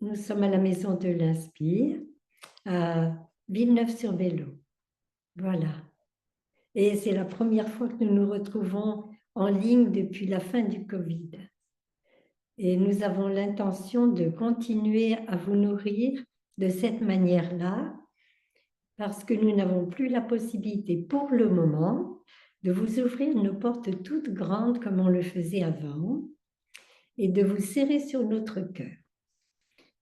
nous sommes à la Maison de l'Inspire, à Villeneuve-sur-Vélo. Voilà. Et c'est la première fois que nous nous retrouvons en ligne depuis la fin du Covid. Et nous avons l'intention de continuer à vous nourrir de cette manière-là, parce que nous n'avons plus la possibilité pour le moment de vous ouvrir nos portes toutes grandes comme on le faisait avant et de vous serrer sur notre cœur.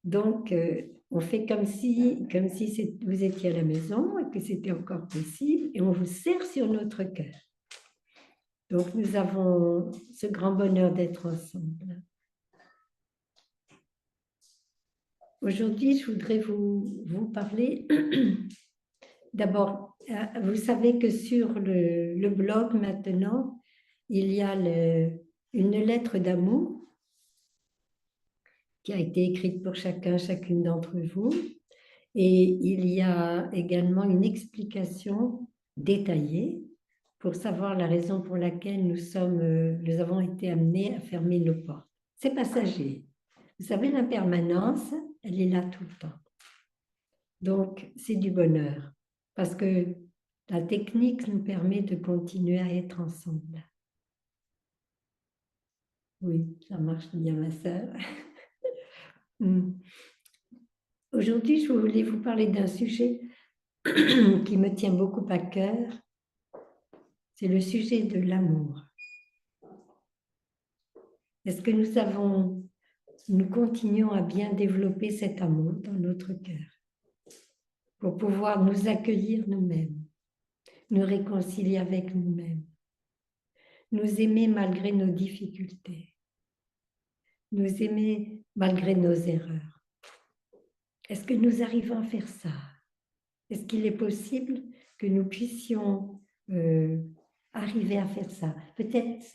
Donc, on fait comme si vous étiez à la maison et que c'était encore possible et on vous serre sur notre cœur. Donc, nous avons ce grand bonheur d'être ensemble. Aujourd'hui, je voudrais vous parler. D'abord, vous savez que sur le blog maintenant, il y a une lettre d'amour qui a été écrite pour chacune d'entre vous. Et il y a également une explication détaillée pour savoir la raison pour laquelle nous avons été amenés à fermer nos portes. C'est passager. Vous savez, l'impermanence, elle est là tout le temps. Donc, c'est du bonheur parce que la technique nous permet de continuer à être ensemble. Oui, ça marche bien, ma sœur. Aujourd'hui, je voulais vous parler d'un sujet qui me tient beaucoup à cœur. C'est le sujet de l'amour. Est-ce que nous continuons à bien développer cet amour dans notre cœur pour pouvoir nous accueillir nous-mêmes, nous réconcilier avec nous-mêmes, nous aimer malgré nos difficultés, nous aimer malgré nos erreurs? Est-ce que nous arrivons à faire ça? Est-ce qu'il est possible que nous puissions arriver à faire ça? Peut-être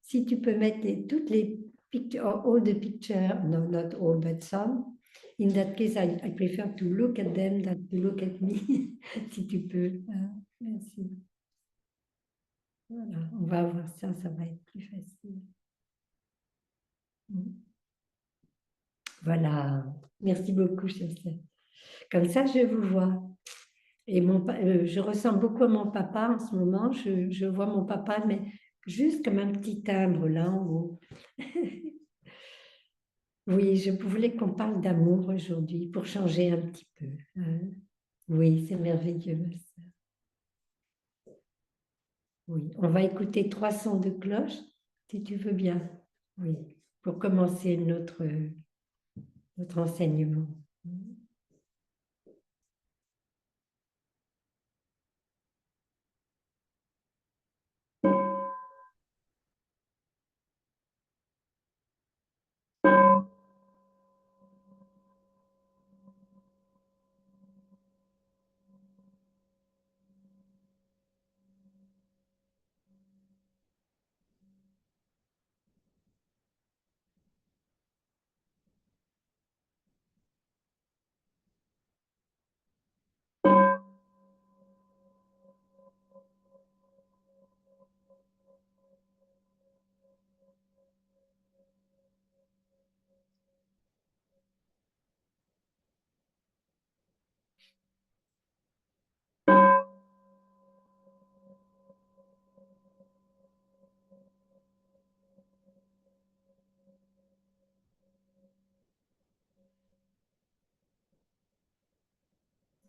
si tu peux mettre toutes les pictures, all the pictures, no, not all, but some. In that case, I prefer to look at them than to look at me. Si tu peux. Merci. Voilà, on va voir ça, ça va être plus facile. Voilà, merci beaucoup, chère sœur. Comme ça, je vous vois. Et je ressemble beaucoup à mon papa en ce moment. Je vois mon papa, mais juste comme un petit timbre là en haut. Oui, je voulais qu'on parle d'amour aujourd'hui pour changer un petit peu. Hein? Oui, c'est merveilleux, ma sœur. Oui, on va écouter 3 sons de cloche, si tu veux bien. Oui, pour commencer notre enseignement.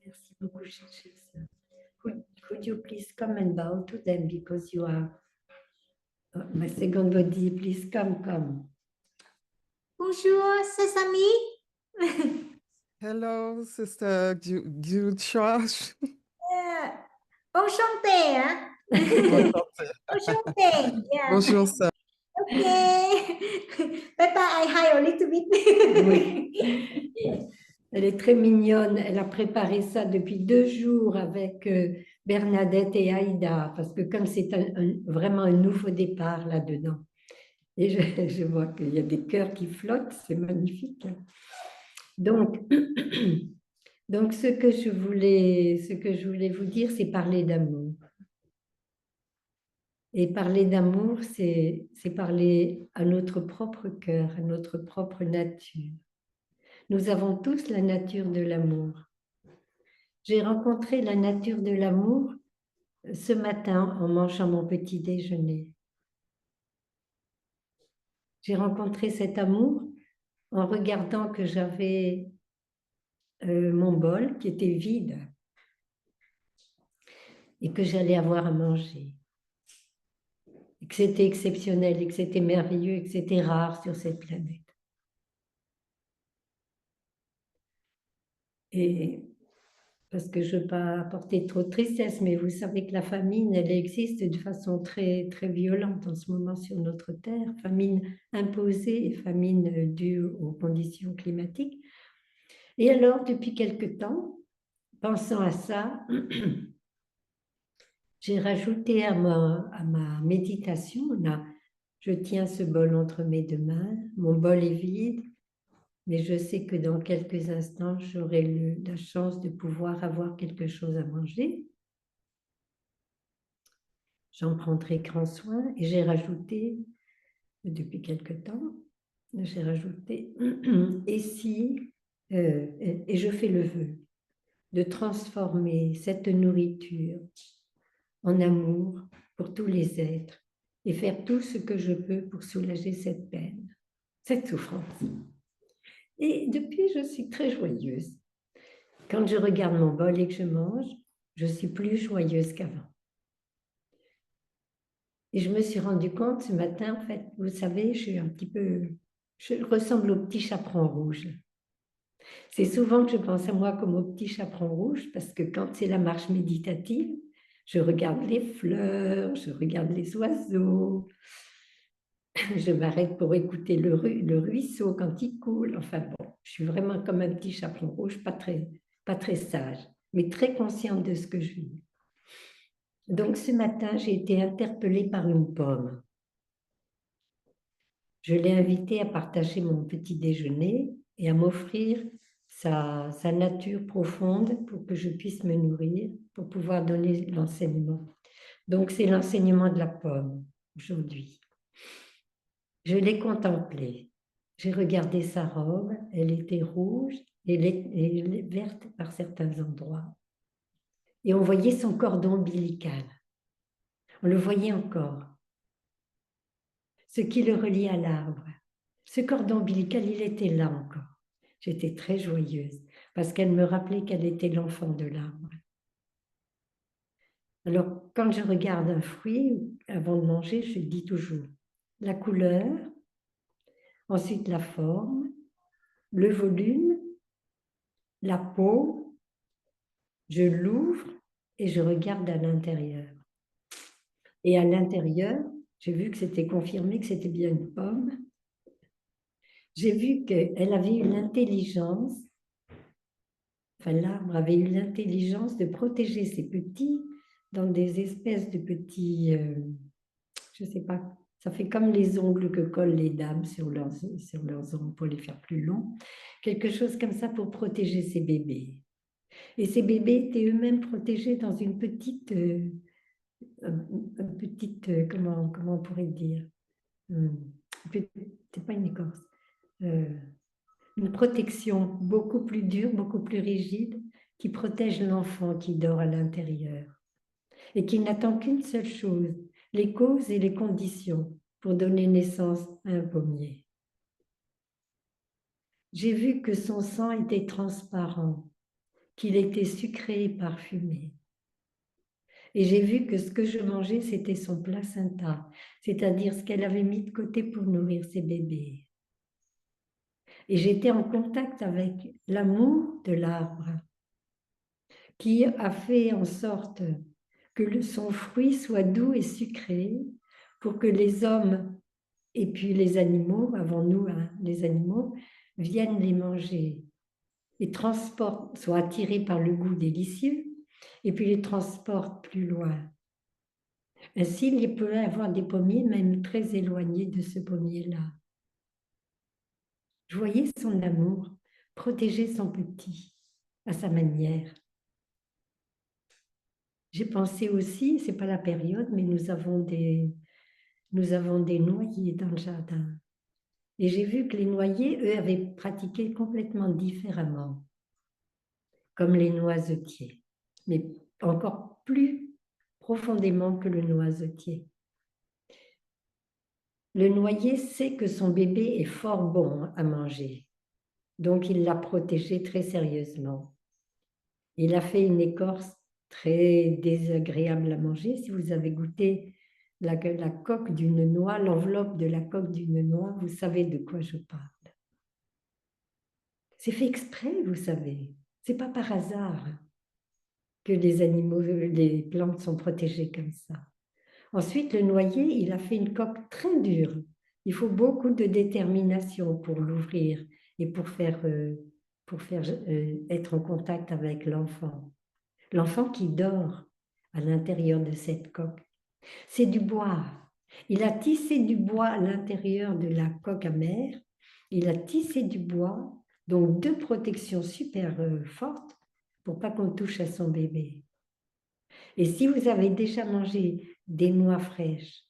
Merci beaucoup, chère sœur. Could you please come and bow to them because you are my second body? Please come. Bonjour, Sesame. Hello, Sister Jude Schwash. Enchanté, hein? Enchanté, yeah. Bonjour, sir. Okay. Peppa, I hide a little bit. Oui. Elle est très mignonne. Elle a préparé ça depuis 2 jours avec Bernadette et Aïda, parce que comme c'est vraiment un nouveau départ là-dedans. Et je vois qu'il y a des cœurs qui flottent, c'est magnifique. Donc, ce que je voulais vous dire, c'est parler d'amour. Et parler d'amour, c'est parler à notre propre cœur, à notre propre nature. nous avons tous la nature de l'amour. J'ai rencontré la nature de l'amour ce matin en mangeant mon petit déjeuner. J'ai rencontré cet amour en regardant que j'avais mon bol qui était vide et que j'allais avoir à manger. Et que c'était exceptionnel et que c'était merveilleux et que c'était rare sur cette planète. Et parce que je ne veux pas apporter trop de tristesse, mais vous savez que la famine, elle existe de façon très, très violente en ce moment sur notre Terre. Famine imposée et famine due aux conditions climatiques. Et alors, depuis quelque temps, pensant à ça, j'ai rajouté à ma méditation, là, je tiens ce bol entre mes deux mains, mon bol est vide, mais je sais que dans quelques instants, j'aurai la chance de pouvoir avoir quelque chose à manger. J'en prendrai grand soin et j'ai rajouté, depuis quelque temps, j'ai rajouté, et si, et je fais le vœu de transformer cette nourriture en amour pour tous les êtres et faire tout ce que je peux pour soulager cette peine, cette souffrance. Et depuis, je suis très joyeuse. Quand je regarde mon bol et que je mange, je suis plus joyeuse qu'avant. Et je me suis rendu compte ce matin, en fait, vous savez, je ressemble au petit chaperon rouge. C'est souvent que je pense à moi comme au petit chaperon rouge parce que quand c'est la marche méditative, je regarde les fleurs, je regarde les oiseaux, je m'arrête pour écouter le ruisseau quand il coule. Enfin bon, je suis vraiment comme un petit chaperon rouge, pas très sage, mais très consciente de ce que je vis. Donc ce matin, j'ai été interpellée par une pomme. Je l'ai invitée à partager mon petit déjeuner et à m'offrir sa nature profonde pour que je puisse me nourrir, pour pouvoir donner l'enseignement. Donc c'est l'enseignement de la pomme aujourd'hui. Je l'ai contemplée. J'ai regardé sa robe, elle était rouge et verte par certains endroits. Et on voyait son cordon ombilical. On le voyait encore. Ce qui le reliait à l'arbre. Ce cordon ombilical, il était là encore. J'étais très joyeuse parce qu'elle me rappelait qu'elle était l'enfant de l'arbre. Alors, quand je regarde un fruit, avant de manger, je dis toujours la couleur, ensuite la forme, le volume, la peau, je l'ouvre et je regarde à l'intérieur. Et à l'intérieur, j'ai vu que c'était confirmé que c'était bien une pomme. J'ai vu qu'elle avait eu l'intelligence, enfin l'arbre avait eu l'intelligence de protéger ses petits dans des espèces de petits, je ne sais pas, ça fait comme les ongles que collent les dames sur leurs ongles pour les faire plus longs, quelque chose comme ça pour protéger ses bébés. Et ces bébés étaient eux-mêmes protégés dans une petite, comment on pourrait dire, c'est pas une écorce, une protection beaucoup plus dure, beaucoup plus rigide, qui protège l'enfant qui dort à l'intérieur et qui n'attend qu'une seule chose, les causes et les conditions pour donner naissance à un pommier. J'ai vu que son sang était transparent, qu'il était sucré et parfumé. Et j'ai vu que ce que je mangeais, c'était son placenta, c'est-à-dire ce qu'elle avait mis de côté pour nourrir ses bébés. Et j'étais en contact avec l'amour de l'arbre qui a fait en sorte que son fruit soit doux et sucré pour que les hommes et puis les animaux, avant nous, hein, les animaux, viennent les manger et soient attirés par le goût délicieux et puis les transportent plus loin. Ainsi, il peut y avoir des pommiers même très éloignés de ce pommier-là. Je voyais son amour, protéger son petit à sa manière. J'ai pensé aussi, ce n'est pas la période, mais nous avons des noyers dans le jardin. Et j'ai vu que les noyers, eux, avaient pratiqué complètement différemment, comme les noisetiers, mais encore plus profondément que le noisetier. Le noyer sait que son bébé est fort bon à manger, donc il l'a protégé très sérieusement. Il a fait une écorce très désagréable à manger. Si vous avez goûté la coque d'une noix, l'enveloppe de la coque d'une noix, vous savez de quoi je parle. C'est fait exprès, vous savez. C'est pas par hasard que les animaux, les plantes sont protégées comme ça. Ensuite, le noyer, il a fait une coque très dure. Il faut beaucoup de détermination pour l'ouvrir et pour faire être en contact avec l'enfant. L'enfant qui dort à l'intérieur de cette coque. C'est du bois. Il a tissé du bois à l'intérieur de la coque amère. Il a tissé du bois, donc 2 protections super fortes pour pas qu'on touche à son bébé. Et si vous avez déjà mangé des noix fraîches,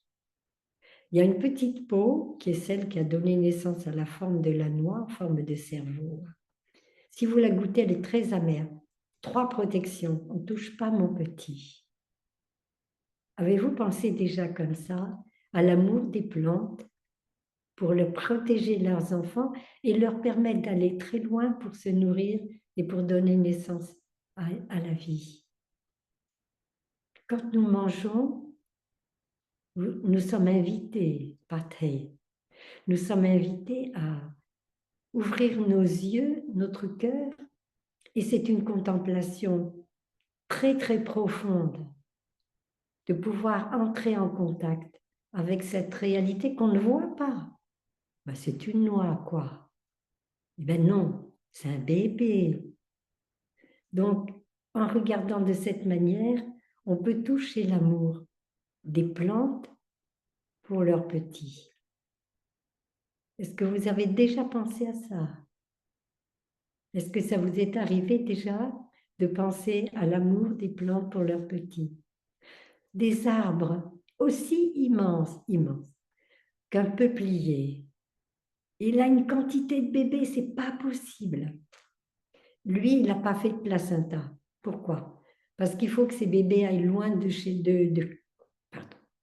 il y a une petite peau qui est celle qui a donné naissance à la forme de la noix, en forme de cerveau. Si vous la goûtez, elle est très amère. 3 protections. On ne touche pas mon petit. Avez-vous pensé déjà comme ça à l'amour des plantes pour leur protéger leurs enfants et leur permettre d'aller très loin pour se nourrir et pour donner naissance à la vie? Quand nous mangeons, nous sommes invités, nous sommes invités à ouvrir nos yeux, notre cœur, et c'est une contemplation très, très profonde de pouvoir entrer en contact avec cette réalité qu'on ne voit pas. Ben, c'est une noix, quoi. Eh bien non, c'est un bébé. Donc, en regardant de cette manière, on peut toucher l'amour des plantes pour leurs petits. Est-ce que vous avez déjà pensé à ça? Est-ce que ça vous est arrivé déjà de penser à l'amour des plantes pour leurs petits? Des arbres aussi immenses qu'un peuplier. Il a une quantité de bébés, c'est pas possible. Lui, il n'a pas fait de placenta. Pourquoi? Parce qu'il faut que ces bébés aillent loin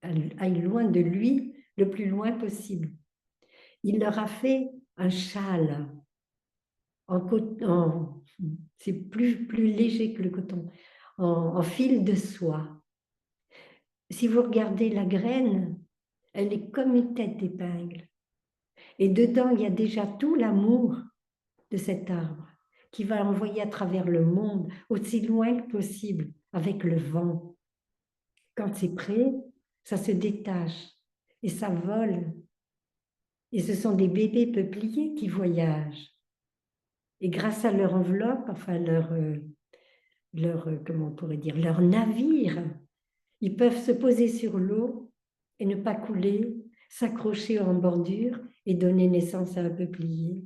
aillent loin de lui le plus loin possible. Il leur a fait un châle en coton, c'est plus léger que le coton, en fil de soie. Si vous regardez la graine, elle est comme une tête d'épingle. Et dedans, il y a déjà tout l'amour de cet arbre qui va envoyer à travers le monde aussi loin que possible avec le vent. Quand c'est prêt, ça se détache et ça vole. Et ce sont des bébés peupliers qui voyagent. Et grâce à leur enveloppe, enfin comment on pourrait dire, leur navire, ils peuvent se poser sur l'eau et ne pas couler, s'accrocher en bordure et donner naissance à un peuplier.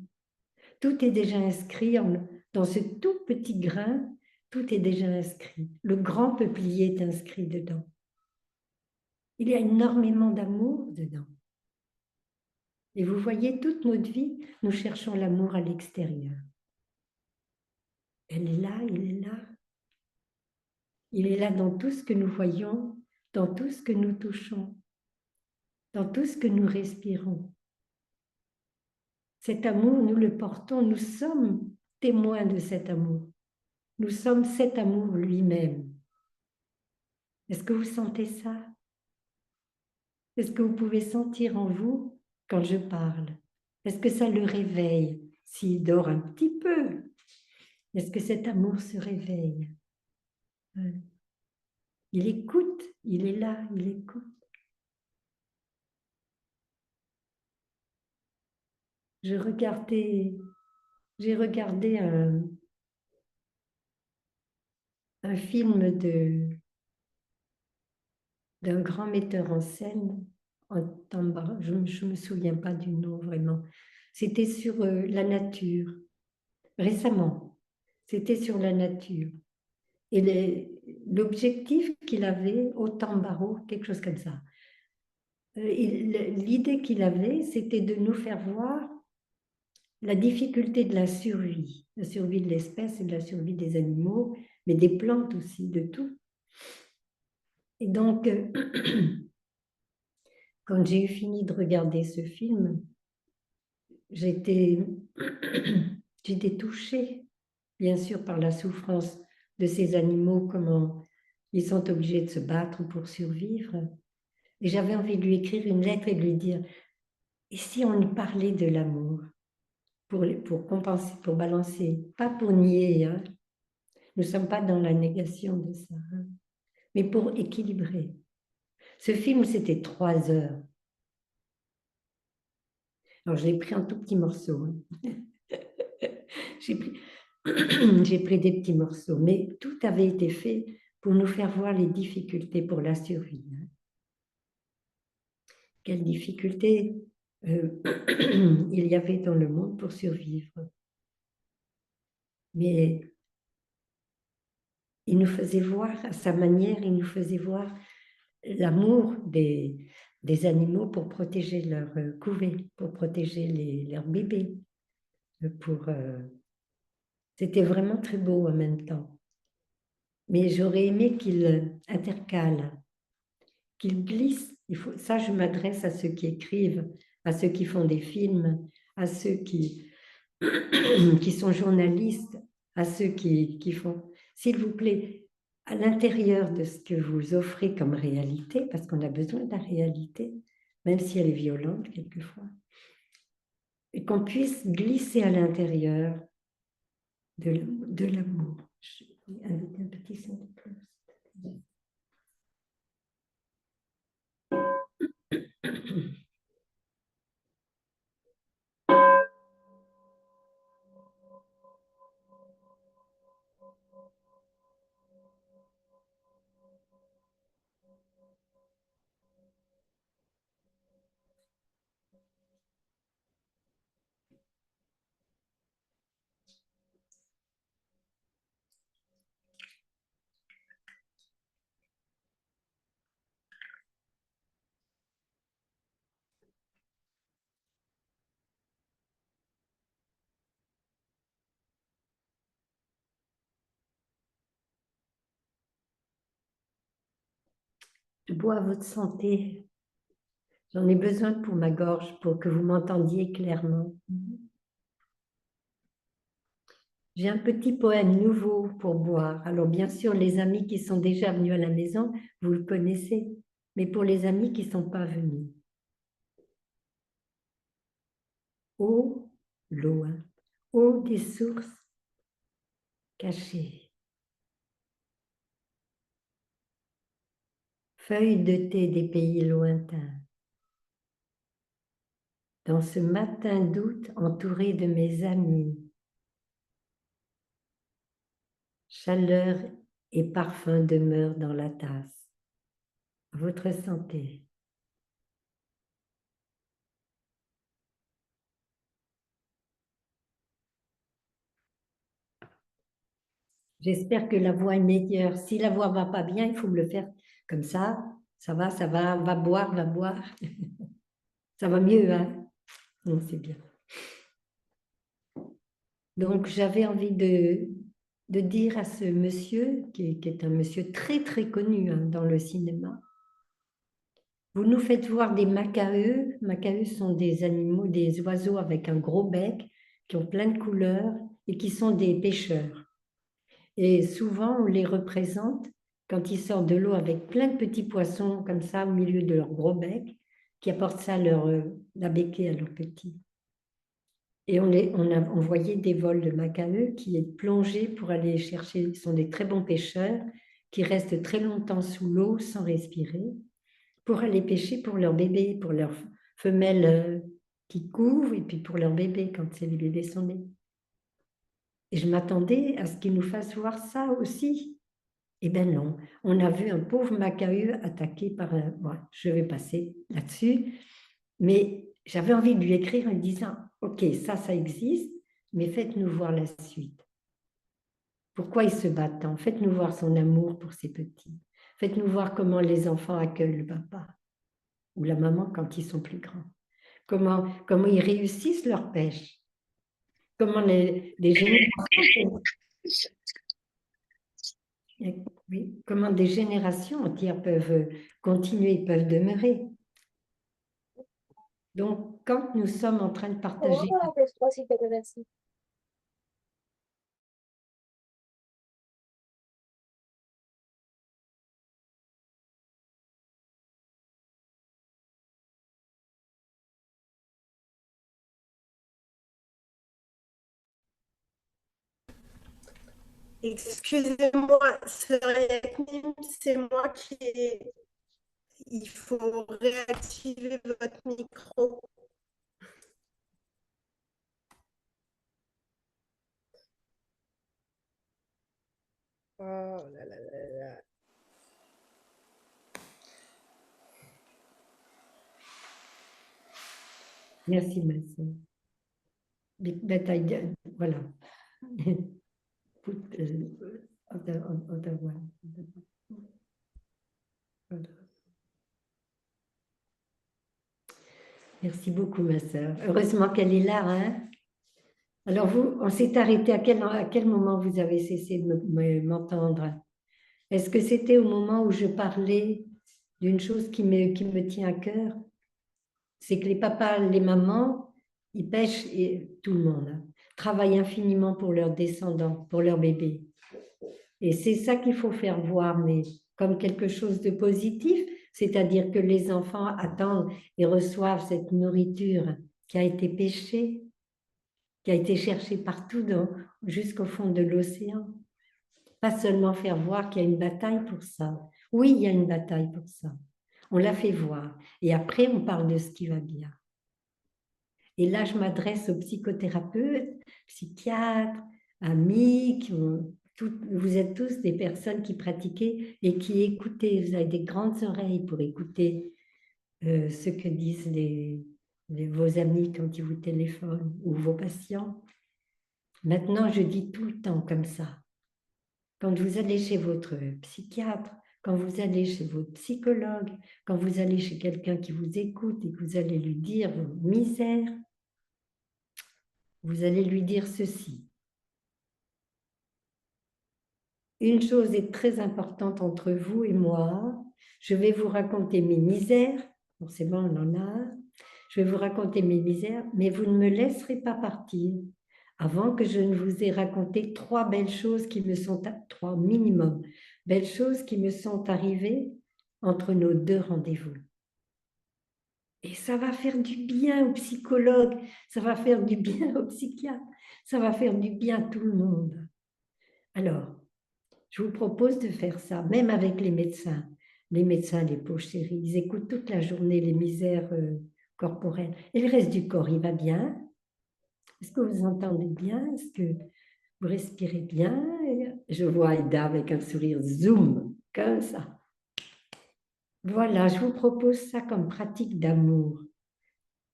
Tout est déjà inscrit dans ce tout petit grain, tout est déjà inscrit. Le grand peuplier est inscrit dedans. Il y a énormément d'amour dedans. Et vous voyez, toute notre vie, nous cherchons l'amour à l'extérieur. Elle est là, il est là. Il est là dans tout ce que nous voyons, dans tout ce que nous touchons, dans tout ce que nous respirons. Cet amour, nous le portons, nous sommes témoins de cet amour. Nous sommes cet amour lui-même. Est-ce que vous sentez ça? Est-ce que vous pouvez sentir en vous quand je parle? Est-ce que ça le réveille s'il dort un petit peu? Est-ce que cet amour se réveille? Il écoute, il est là, il écoute. J'ai regardé un film d'un grand metteur en scène, je ne me souviens pas du nom vraiment. C'était sur la nature, récemment. C'était sur la nature. Et l'objectif qu'il avait au Tambaro, quelque chose comme ça, l'idée qu'il avait, c'était de nous faire voir la difficulté de la survie de l'espèce et de la survie des animaux, mais des plantes aussi, de tout. Et donc, quand j'ai eu fini de regarder ce film, j'étais touchée, bien sûr, par la souffrance de ces animaux, comment ils sont obligés de se battre pour survivre. Et j'avais envie de lui écrire une lettre et de lui dire, et si on parlait de l'amour pour compenser, pour balancer, pas pour nier, hein. Nous ne sommes pas dans la négation de ça, hein, mais pour équilibrer. Ce film, c'était 3 heures. Alors, je l'ai pris en tout petits morceaux. Hein. J'ai pris des petits morceaux, mais tout avait été fait pour nous faire voir les difficultés pour la survie. Hein. Quelles difficultés il y avait dans le monde pour survivre. Mais il nous faisait voir, à sa manière, il nous faisait voir l'amour des animaux pour protéger leur couvée, pour protéger leurs bébés. C'était vraiment très beau en même temps. Mais j'aurais aimé qu'il intercale, qu'il glisse. Ça, je m'adresse à ceux qui écrivent, à ceux qui font des films, à ceux qui sont journalistes, à ceux qui font... S'il vous plaît, à l'intérieur de ce que vous offrez comme réalité, parce qu'on a besoin de la réalité, même si elle est violente quelquefois, et qu'on puisse glisser à l'intérieur de l'amour. Je vais inviter un petit son de cloche. Je bois à votre santé. J'en ai besoin pour ma gorge, pour que vous m'entendiez clairement. J'ai un petit poème nouveau pour boire. Alors, bien sûr, les amis qui sont déjà venus à la maison, vous le connaissez. Mais pour les amis qui ne sont pas venus. Eau, loin, eau des sources cachées. Feuilles de thé des pays lointains. Dans ce matin d'août, entouré de mes amis. Chaleur et parfum demeurent dans la tasse. À votre santé. J'espère que la voix est meilleure. Si la voix ne va pas bien, il faut me le faire comme ça. Ça va boire, va boire. Ça va mieux, hein? Non, c'est bien. Donc, j'avais envie de dire à ce monsieur, qui est un monsieur très, très connu hein, dans le cinéma, vous nous faites voir des macaeux. Macaeux sont des animaux, des oiseaux avec un gros bec, qui ont plein de couleurs et qui sont des pêcheurs. Et souvent, on les représente quand ils sortent de l'eau avec plein de petits poissons comme ça au milieu de leur gros bec, qui apportent ça la béquée à leurs petits. Et on a envoyé des vols de macaeux qui est plongé pour aller chercher, ils sont des très bons pêcheurs, qui restent très longtemps sous l'eau sans respirer, pour aller pêcher pour leurs bébés, pour leurs femelles qui couvent, et puis pour leurs bébés quand les bébés sont nés. Et je m'attendais à ce qu'ils nous fassent voir ça aussi. Eh bien non, on a vu un pauvre macahu attaqué par un... Bon, je vais passer là-dessus, mais j'avais envie de lui écrire en disant, ok, ça existe, mais faites-nous voir la suite. Pourquoi il se bat tant? Faites-nous voir son amour pour ses petits. Faites-nous voir comment les enfants accueillent le papa. ou la maman quand ils sont plus grands. Comment ils réussissent leur pêche. Comment les générations, oui, comment des générations entières peuvent continuer, peuvent demeurer. Donc, quand nous sommes en train de partager, Excusez-moi, sœur Yasmine, c'est moi qui Il faut réactiver votre micro. Oh là là là là. merci ma soeur. Voilà. Ottawa. Merci beaucoup, ma sœur. Heureusement qu'elle est là. Hein? Alors, vous, on s'est arrêté à quel moment vous avez cessé de m'entendre? Est-ce que c'était au moment où je parlais d'une chose qui me tient à cœur? C'est que les papas, les mamans, ils pêchent, et tout le monde, hein, travaillent infiniment pour leurs descendants, pour leurs bébés. Et c'est ça qu'il faut faire voir, mais comme quelque chose de positif, c'est-à-dire que les enfants attendent et reçoivent cette nourriture qui a été pêchée, qui a été cherchée partout jusqu'au fond de l'océan. Pas seulement faire voir qu'il y a une bataille pour ça. Oui, il y a une bataille pour ça. On la fait voir. Et après, on parle de ce qui va bien. Et là, je m'adresse aux psychothérapeutes, psychiatres, amis, vous êtes tous des personnes qui pratiquez et qui écoutez. Vous avez des grandes oreilles pour écouter ce que disent vos amis quand ils vous téléphonent ou vos patients. Maintenant, je dis tout le temps comme ça. Quand vous allez chez votre psychiatre, quand vous allez chez votre psychologue, quand vous allez chez quelqu'un qui vous écoute et que vous allez lui dire vos misères, vous allez lui dire ceci. Une chose est très importante entre vous et moi. Je vais vous raconter mes misères. Forcément, on en a. Je vais vous raconter mes misères, mais vous ne me laisserez pas partir avant que je ne vous ai raconté 3 belles choses qui me sont, 3 minimum, belles choses qui me sont arrivées entre nos 2 rendez-vous. Et ça va faire du bien aux psychologues, ça va faire du bien aux psychiatres, ça va faire du bien à tout le monde. Alors, je vous propose de faire ça, même avec les médecins. Les médecins, les pauvres chéris, ils écoutent toute la journée les misères corporelles. Et le reste du corps, il va bien? Est-ce que vous entendez bien? Est-ce que vous respirez bien? Je vois Aïda avec un sourire zoom, comme ça. Voilà, je vous propose ça comme pratique d'amour.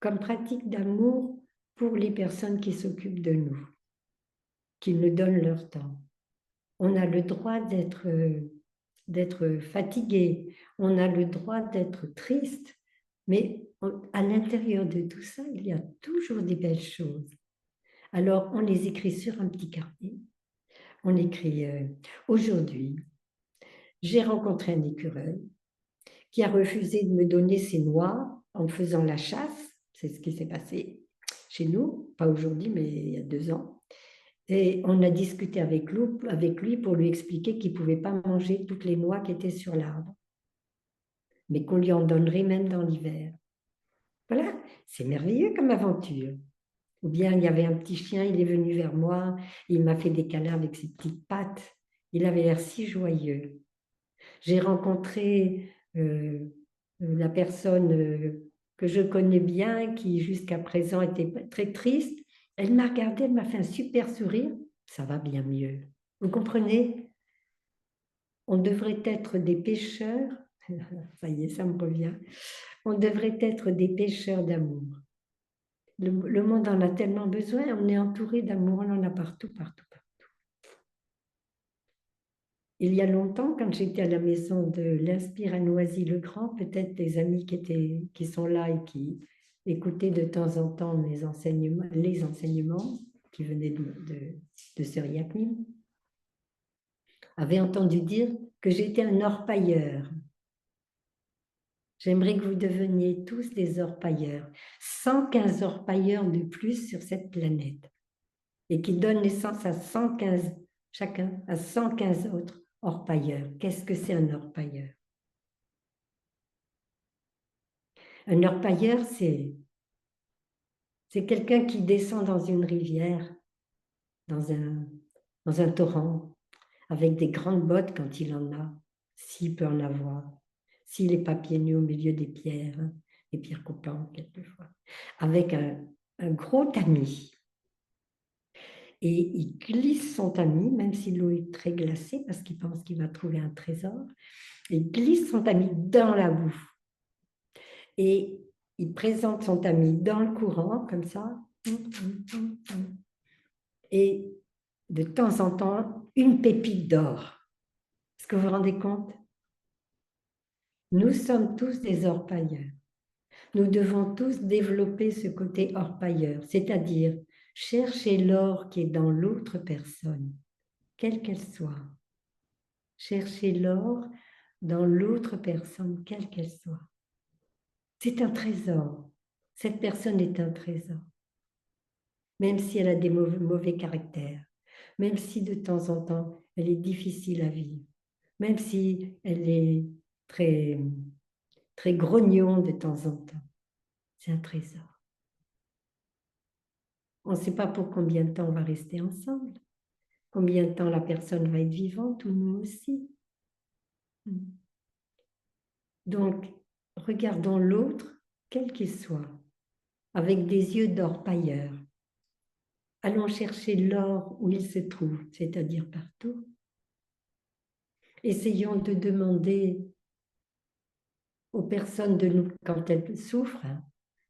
Comme pratique d'amour pour les personnes qui s'occupent de nous, qui nous donnent leur temps. On a le droit d'être fatigué, on a le droit d'être triste, mais à l'intérieur de tout ça, il y a toujours des belles choses. Alors, on les écrit sur un petit carnet. On écrit aujourd'hui, j'ai rencontré un écureuil qui a refusé de me donner ses noix en faisant la chasse. C'est ce qui s'est passé chez nous, pas aujourd'hui, mais il y a 2 ans. Et on a discuté avec lui pour lui expliquer qu'il ne pouvait pas manger toutes les noix qui étaient sur l'arbre, mais qu'on lui en donnerait même dans l'hiver. Voilà, c'est merveilleux comme aventure. Ou bien il y avait un petit chien, il est venu vers moi, il m'a fait des câlins avec ses petites pattes. Il avait l'air si joyeux. J'ai rencontré la personne que je connais bien, qui jusqu'à présent était très triste. Elle m'a regardé, elle m'a fait un super sourire. Ça va bien mieux. Vous comprenez? On devrait être des pêcheurs. Ça y est, ça me revient. On devrait être des pêcheurs d'amour. Le monde en a tellement besoin. On est entouré d'amour. On en a partout, partout, partout. il y a longtemps, quand j'étais à la maison de l'Inspire à Noisy-le-Grand, peut-être des amis qui sont là et qui écoutaient de temps en temps les enseignements qui venaient de Sœur Yaknim, avaient entendu dire que j'étais un orpailleur. J'aimerais que vous deveniez tous des orpailleurs, 115 orpailleurs de plus sur cette planète, et qui donnent naissance à 115, chacun à 115 autres orpailleurs. Qu'est-ce que c'est un orpailleur? Un orpailleur, c'est quelqu'un qui descend dans une rivière, dans un torrent, avec des grandes bottes quand il en a, s'il peut en avoir, s'il n'est pas pieds nus au milieu des pierres coupantes quelquefois, avec un gros tamis. Et il glisse son tamis, même si l'eau est très glacée, parce qu'il pense qu'il va trouver un trésor, il glisse son tamis dans la boue. Et il présente son tamis dans le courant, comme ça. Et de temps en temps, une pépite d'or. Est-ce que vous vous rendez compte? Nous sommes tous des orpailleurs. Nous devons tous développer ce côté orpailleur, c'est-à-dire chercher l'or qui est dans l'autre personne, quelle qu'elle soit. Chercher l'or dans l'autre personne, quelle qu'elle soit. C'est un trésor. Cette personne est un trésor. Même si elle a des mauvais caractères, même si de temps en temps, elle est difficile à vivre, même si elle est très, très grognon de temps en temps. C'est un trésor. On ne sait pas pour combien de temps on va rester ensemble, combien de temps la personne va être vivante ou nous aussi. Donc, regardons l'autre, quel qu'il soit, avec des yeux d'orpailleur. Allons chercher l'or où il se trouve, c'est-à-dire partout. Essayons de demander aux personnes de nous, quand elles souffrent,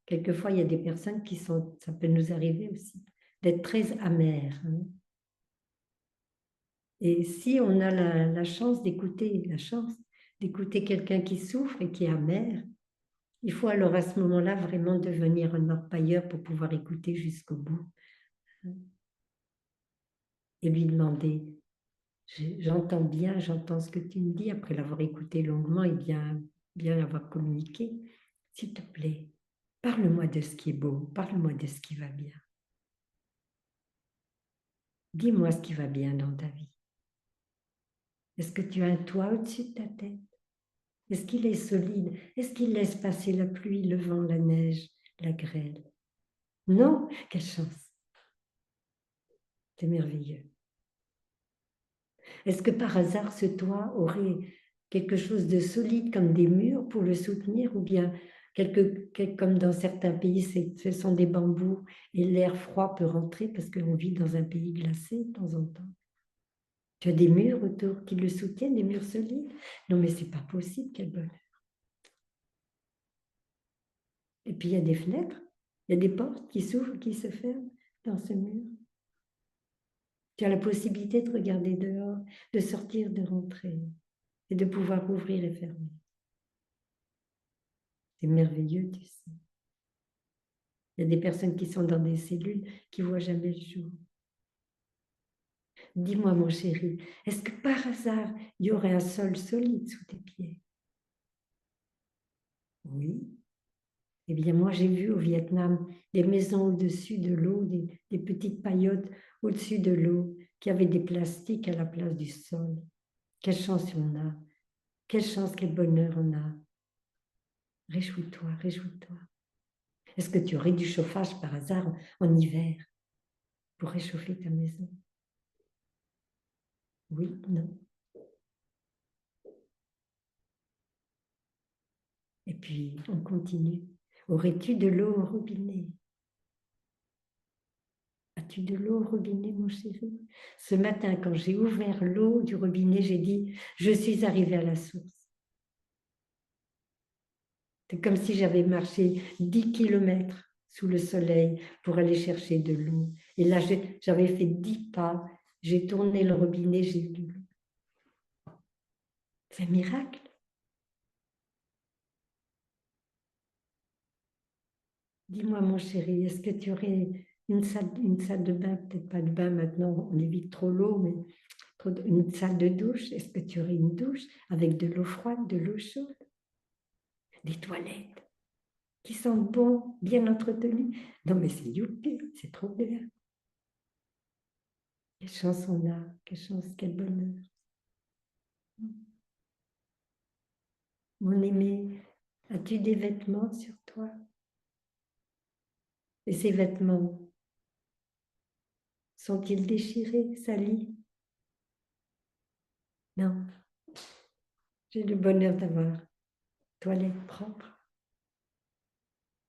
quelquefois il y a des personnes qui sont, ça peut nous arriver aussi, d'être très amères. Et si on a la chance d'écouter, quelqu'un qui souffre et qui est amer, il faut alors à ce moment-là vraiment devenir un orpailleur pour pouvoir écouter jusqu'au bout. Et lui demander, j'entends bien, j'entends ce que tu me dis, après l'avoir écouté longuement et bien l'avoir communiqué. S'il te plaît, parle-moi de ce qui est beau, parle-moi de ce qui va bien. Dis-moi ce qui va bien dans ta vie. Est-ce que tu as un toit au-dessus de ta tête? Est-ce qu'il est solide? Est-ce qu'il laisse passer la pluie, le vent, la neige, la grêle? Non? Quelle chance! C'est merveilleux. Est-ce que par hasard ce toit aurait quelque chose de solide comme des murs pour le soutenir ou bien comme dans certains pays, ce sont des bambous et l'air froid peut rentrer parce qu'on vit dans un pays glacé de temps en temps? Tu as des murs autour qui le soutiennent, des murs solides? Non, mais c'est pas possible, quel bonheur. Et puis il y a des fenêtres, il y a des portes qui s'ouvrent, qui se ferment dans ce mur. Tu as la possibilité de regarder dehors, de sortir, de rentrer et de pouvoir ouvrir et fermer. C'est merveilleux, tu sais. Il y a des personnes qui sont dans des cellules qui ne voient jamais le jour. Dis-moi, mon chéri, est-ce que par hasard, il y aurait un sol solide sous tes pieds? Oui. Eh bien, moi, j'ai vu au Vietnam des maisons au-dessus de l'eau, des petites paillotes au-dessus de l'eau qui avaient des plastiques à la place du sol. Quelle chance on a. Quelle chance, quel bonheur on a. Réjouis-toi, réjouis-toi. Est-ce que tu aurais du chauffage par hasard en hiver pour réchauffer ta maison? Oui, non. Et puis, on continue. Aurais-tu de l'eau au robinet? As-tu de l'eau au robinet, mon chéri? Ce matin, quand j'ai ouvert l'eau du robinet, j'ai dit, je suis arrivée à la source. C'est comme si j'avais marché 10 kilomètres sous le soleil pour aller chercher de l'eau. Et là, j'avais fait 10 pas, j'ai tourné le robinet, j'ai eu de l'eau. C'est un miracle. Dis-moi, mon chéri, est-ce que tu aurais une salle de bain, peut-être pas de bain maintenant, on évite trop l'eau, mais une salle de douche? Est-ce que tu aurais une douche avec de l'eau froide, de l'eau chaude? Des toilettes qui sentent bon, bien entretenues? Non, mais c'est youpi, c'est trop bien. Quelle chance on a, quelle chance, quel bonheur. Mon aimé, as-tu des vêtements sur toi? Et ces vêtements, sont-ils déchirés, salis? Non. J'ai le bonheur d'avoir toilette propre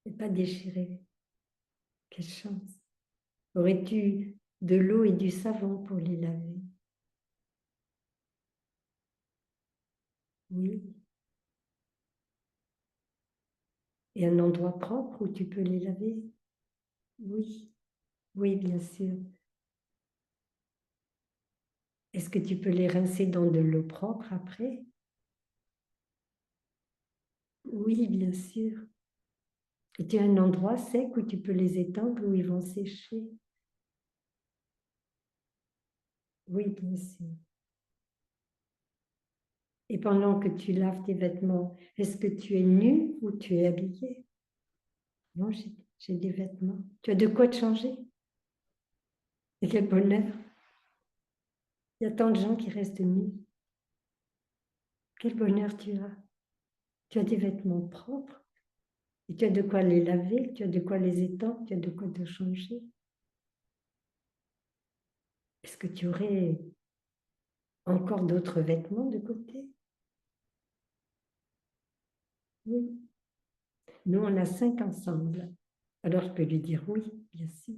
et pas déchirée. Quelle chance. Aurais-tu de l'eau et du savon pour les laver? Oui. Et un endroit propre où tu peux les laver? Oui. Oui, bien sûr. Est-ce que tu peux les rincer dans de l'eau propre après? Oui, bien sûr. Et tu as un endroit sec où tu peux les étendre, où ils vont sécher? Oui, bien sûr. Et pendant que tu laves tes vêtements, est-ce que tu es nu ou tu es habillé? Non, j'ai des vêtements. Tu as de quoi te changer? Et quel bonheur! Il y a tant de gens qui restent nus. Quel bonheur tu as! Tu as des vêtements propres. Et tu as de quoi les laver, tu as de quoi les étendre, tu as de quoi te changer. Est-ce que tu aurais encore d'autres vêtements de côté? Oui. Nous, on a 5 ensemble. Alors, je peux lui dire oui, bien sûr.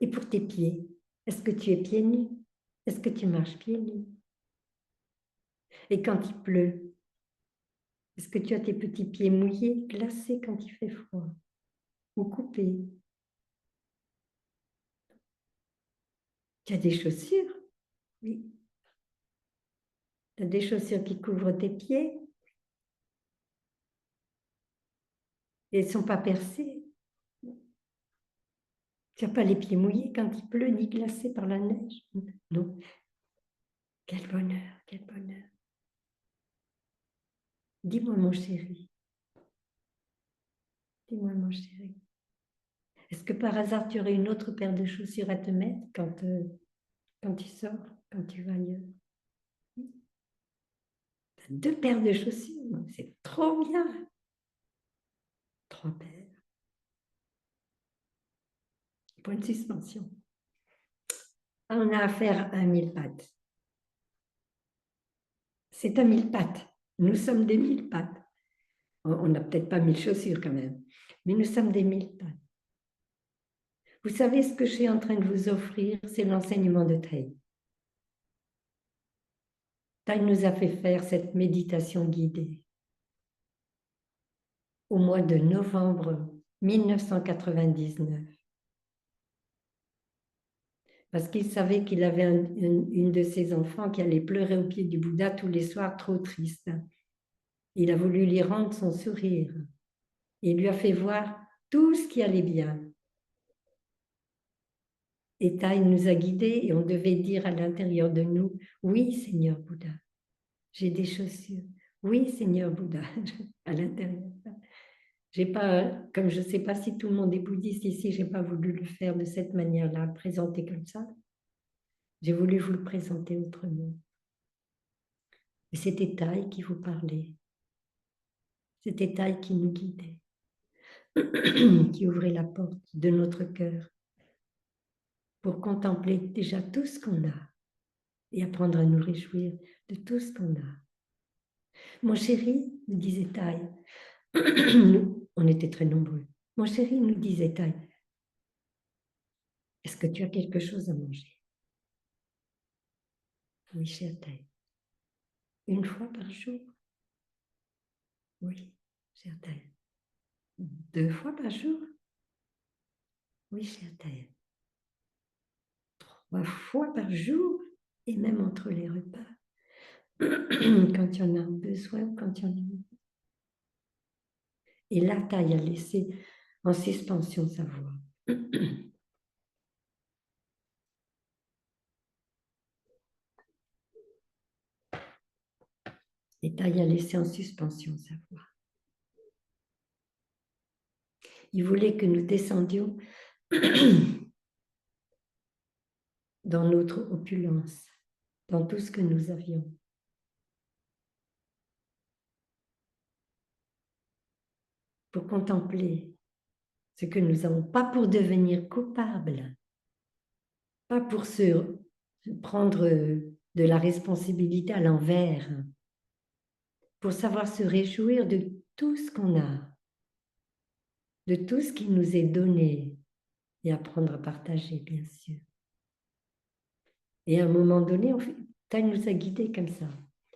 Et pour tes pieds, est-ce que tu es pieds nus? Est-ce que tu marches pieds nus? Et quand il pleut, est-ce que tu as tes petits pieds mouillés, glacés quand il fait froid? Ou coupés? Tu as des chaussures? Oui. Tu as des chaussures qui couvrent tes pieds et elles ne sont pas percées. Tu n'as pas les pieds mouillés quand il pleut, ni glacés par la neige. Non. Quel bonheur, quel bonheur. Dis-moi, mon chéri. Dis-moi, mon chéri. Est-ce que par hasard, tu aurais une autre paire de chaussures à te mettre quand tu sors, quand tu vas ailleurs? Tu as 2 paires de chaussures, c'est trop bien. 3 paires. Point de suspension. On a affaire à un mille-pattes. C'est un mille-pattes. Nous sommes des mille-pattes. On n'a peut-être pas 1000 chaussures quand même, mais nous sommes des mille-pattes. Vous savez ce que je suis en train de vous offrir, c'est l'enseignement de Tai. Tai nous a fait faire cette méditation guidée au mois de novembre 1999. Parce qu'il savait qu'il avait une de ses enfants qui allait pleurer au pied du Bouddha tous les soirs, trop triste. Il a voulu lui rendre son sourire. Il lui a fait voir tout ce qui allait bien. Et Tai nous a guidés et on devait dire à l'intérieur de nous, oui, Seigneur Bouddha, j'ai des chaussures. Oui, Seigneur Bouddha, à l'intérieur. J'ai pas, comme je ne sais pas si tout le monde est bouddhiste ici, je n'ai pas voulu le faire de cette manière-là, le présenter comme ça. J'ai voulu vous le présenter autrement. Et c'était Tai qui vous parlait. C'était Tai qui nous guidait, qui ouvrait la porte de notre cœur pour contempler déjà tout ce qu'on a et apprendre à nous réjouir de tout ce qu'on a. Mon chéri, nous disait Tai, on était très nombreux. Mon chéri, nous disait Tai, est-ce que tu as quelque chose à manger? Oui, chère Tai. 1 fois par jour? Oui, chère Tai. 2 fois par jour? Oui, chère Tai. 3 fois par jour? et même entre les repas, quand il y en a besoin, quand il y en a... Et là, Taille a laissé en suspension sa voix. Et Taille a laissé en suspension sa voix. Il voulait que nous descendions dans notre opulence, dans tout ce que nous avions. Pour contempler ce que nous avons, pas pour devenir coupables, pas pour se prendre de la responsabilité à l'envers, pour savoir se réjouir de tout ce qu'on a, de tout ce qui nous est donné et apprendre à partager, bien sûr. Et à un moment donné, Taille nous a guidés comme ça.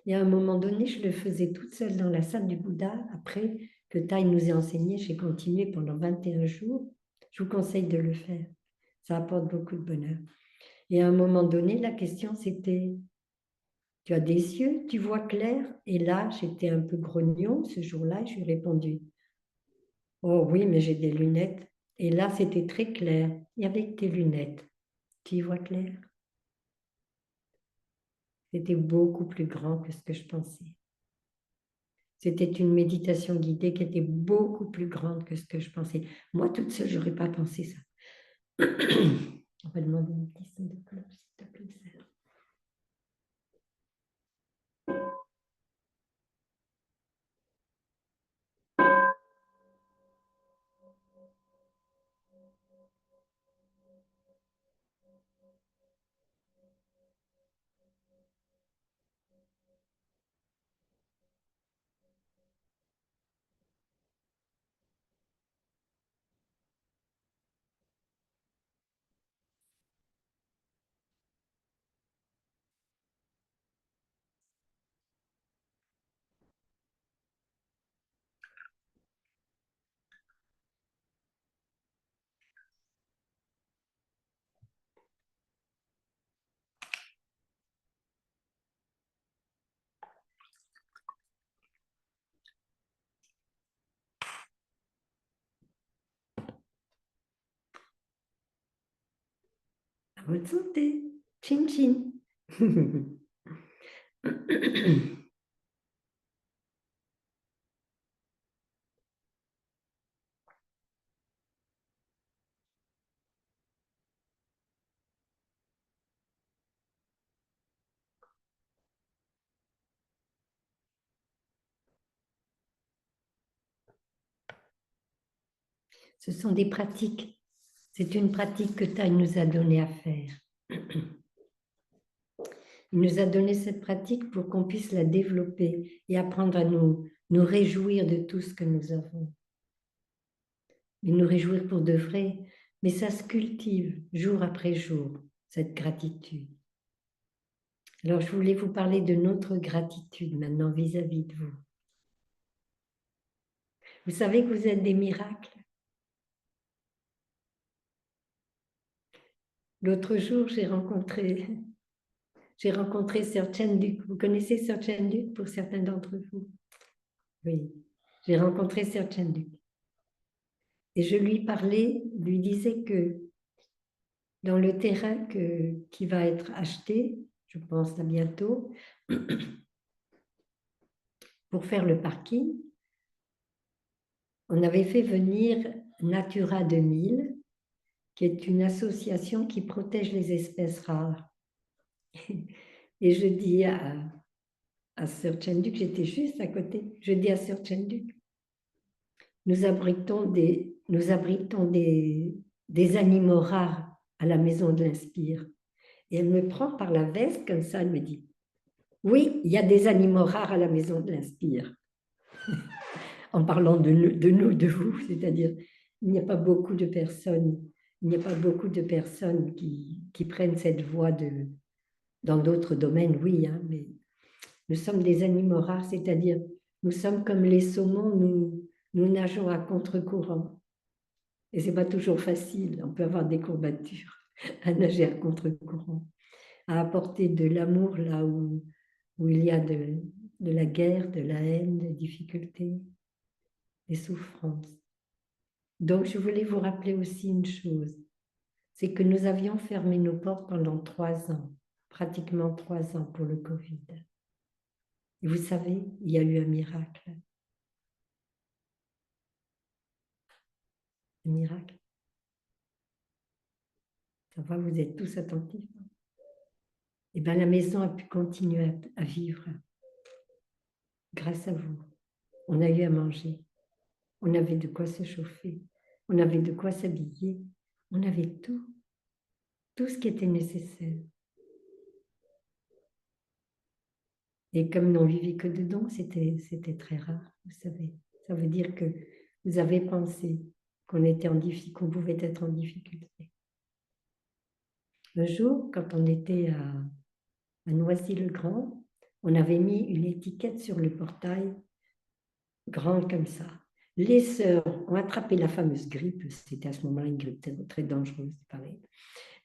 Et à un moment donné, je le faisais toute seule dans la salle du Bouddha. Après que Taille nous ait enseigné, j'ai continué pendant 21 jours. Je vous conseille de le faire. Ça apporte beaucoup de bonheur. Et à un moment donné, la question c'était, tu as des yeux, tu vois clair? Et là, j'étais un peu grognon ce jour-là et je lui ai répondu, oh oui, mais j'ai des lunettes. Et là, c'était très clair. Et avec tes lunettes, tu y vois clair? C'était beaucoup plus grand que ce que je pensais. C'était une méditation guidée qui était beaucoup plus grande que ce que je pensais. Moi, toute seule, je n'aurais pas pensé ça. On va demander une petite sonde de cloche, s'il te plaît, Serge. À votre santé. Chin chin. Ce sont des pratiques. C'est une pratique que Taille nous a donné à faire. Il nous a donné cette pratique pour qu'on puisse la développer et apprendre à nous réjouir de tout ce que nous avons. Et nous réjouir pour de vrai, mais ça se cultive jour après jour, cette gratitude. Alors, je voulais vous parler de notre gratitude maintenant vis-à-vis de vous. Vous savez que vous êtes des miracles. L'autre jour, j'ai rencontré Sir Chenduc. Vous connaissez Sir Chenduc pour certains d'entre vous? Oui, j'ai rencontré Sir Chenduc. Et je lui parlais, lui disais que dans le terrain qui va être acheté, je pense à bientôt, pour faire le parking, on avait fait venir Natura 2000, qui est une association qui protège les espèces rares. Et je dis à Sir Chenduc, j'étais juste à côté, je dis à Sir Chenduc, nous abritons des animaux rares à la maison de l'Inspire. Et elle me prend par la veste comme ça, elle me dit, oui, il y a des animaux rares à la maison de l'Inspire. En parlant de nous, de vous, c'est-à-dire, il n'y a pas beaucoup de personnes, qui prennent cette voie dans d'autres domaines, oui, hein, mais nous sommes des animaux rares, c'est-à-dire, nous sommes comme les saumons, nous nageons à contre-courant. Et ce n'est pas toujours facile, on peut avoir des courbatures à nager à contre-courant. à apporter de l'amour là où il y a de la guerre, de la haine, des difficultés, des souffrances. Donc, je voulais vous rappeler aussi une chose, c'est que nous avions fermé nos portes pendant 3 ans, pratiquement 3 ans pour le Covid. Et vous savez, il y a eu un miracle. Un miracle. Ça va, vous êtes tous attentifs. Et bien, la maison a pu continuer à vivre grâce à vous. On a eu à manger. On avait de quoi se chauffer. On avait de quoi s'habiller. On avait tout. Tout ce qui était nécessaire. Et comme n'en vivait que dedans, c'était très rare, vous savez. Ça veut dire que vous avez pensé qu'on pouvait être en difficulté. Un jour, quand on était à Noisy-le-Grand, on avait mis une étiquette sur le portail, grande comme ça. Les sœurs ont attrapé la fameuse grippe, c'était à ce moment-là une grippe très, très dangereuse, pareil.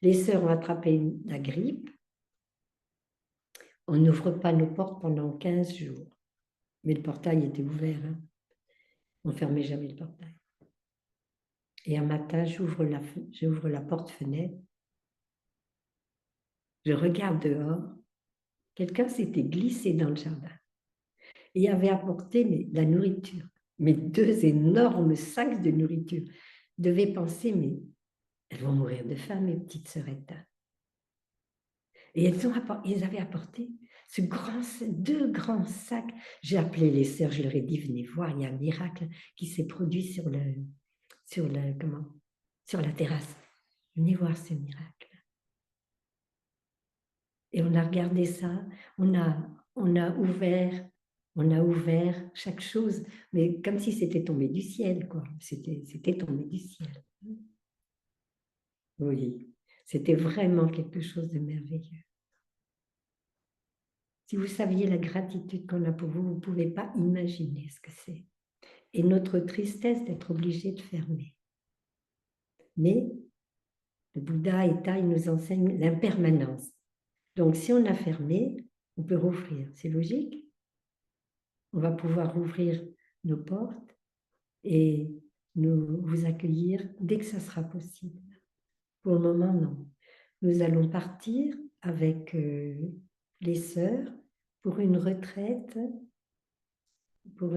Les sœurs ont attrapé la grippe. On n'ouvre pas nos portes pendant 15 jours. Mais le portail était ouvert. Hein. On ne fermait jamais le portail. Et un matin, j'ouvre la porte-fenêtre. Je regarde dehors. Quelqu'un s'était glissé dans le jardin. Et avait apporté la nourriture. Mais 2 énormes sacs de nourriture. Je devais penser, mais elles vont mourir de faim, mes petites sœurettes. Et ils avaient apporté 2 grands sacs. J'ai appelé les sœurs, je leur ai dit, venez voir, il y a un miracle qui s'est produit sur la terrasse. Venez voir ce miracle. Et on a regardé ça, on a ouvert chaque chose, mais comme si c'était tombé du ciel, quoi. C'était tombé du ciel. Oui, c'était vraiment quelque chose de merveilleux. Si vous saviez la gratitude qu'on a pour vous, vous ne pouvez pas imaginer ce que c'est. Et notre tristesse d'être obligé de fermer. Mais le Bouddha et Thaï nous enseignent l'impermanence. Donc, si on a fermé, on peut rouvrir. C'est logique. On va pouvoir rouvrir nos portes et vous accueillir dès que ça sera possible. Pour le moment, non. Nous allons partir avec les sœurs pour une retraite au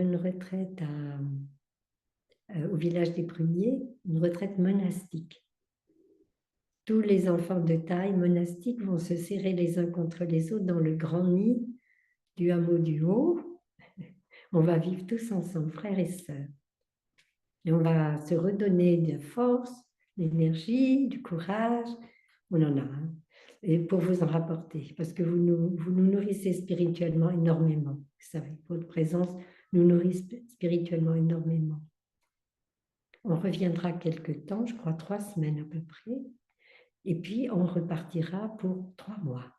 village des Pruniers, une retraite monastique. Tous les enfants de taille monastique vont se serrer les uns contre les autres dans le grand nid du hameau du Haut. On va vivre tous ensemble, frères et sœurs. Et on va se redonner de la force, de l'énergie, du courage. On en a un. Et pour vous en rapporter, parce que vous nous nourrissez spirituellement énormément. Vous savez, votre présence nous nourrit spirituellement énormément. On reviendra quelque temps, je crois 3 semaines à peu près, et puis on repartira pour 3 mois.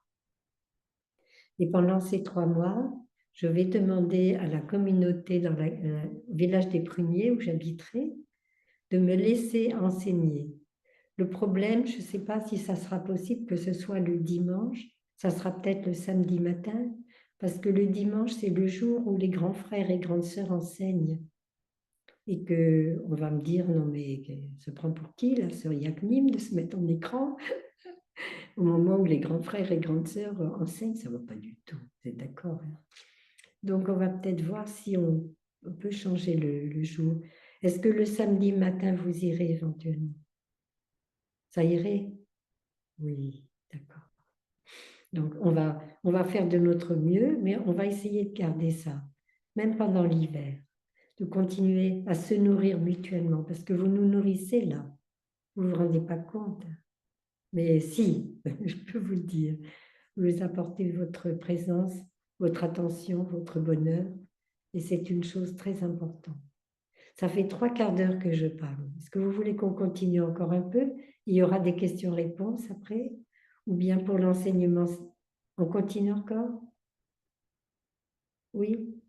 Et pendant ces 3 mois, je vais demander à la communauté dans le village des Pruniers où j'habiterai de me laisser enseigner. Le problème, je ne sais pas si ça sera possible que ce soit le dimanche, ça sera peut-être le samedi matin, parce que le dimanche, c'est le jour où les grands frères et grandes sœurs enseignent. Et qu'on va me dire, non mais se prend pour qui, la sœur Yaknim, de se mettre en écran au moment où les grands frères et grandes sœurs enseignent, ça ne va pas du tout, vous êtes d'accord hein? Donc on va peut-être voir si on peut changer le jour. Est-ce que le samedi matin, vous irez éventuellement? Ça irait? Oui, d'accord. Donc, on va faire de notre mieux, mais on va essayer de garder ça, même pendant l'hiver, de continuer à se nourrir mutuellement, parce que vous nous nourrissez là. Vous ne vous rendez pas compte. Mais si, je peux vous le dire, vous apportez votre présence, votre attention, votre bonheur, et c'est une chose très importante. Ça fait 3/4 d'heure que je parle. Est-ce que vous voulez qu'on continue encore un peu? Il y aura des questions-réponses après? Ou bien pour l'enseignement, on continue encore? Oui?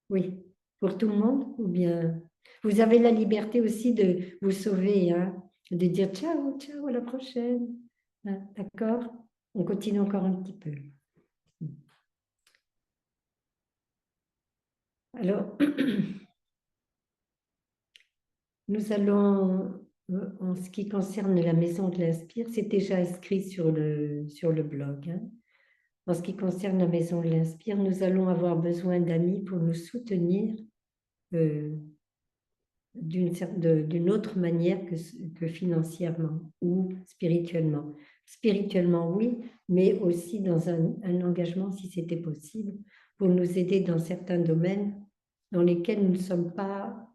Oui. Pour tout le monde? Ou bien... Vous avez la liberté aussi de vous sauver, hein? De dire ciao, ciao, à la prochaine. Hein? D'accord? On continue encore un petit peu. Alors, nous allons, en ce qui concerne la maison de l'Inspire, c'est déjà inscrit sur le blog. Hein. En ce qui concerne la maison de l'Inspire, nous allons avoir besoin d'amis pour nous soutenir d'une autre manière que financièrement ou spirituellement. Spirituellement, oui, mais aussi dans un engagement, si c'était possible, pour nous aider dans certains domaines dans lesquels nous ne sommes pas...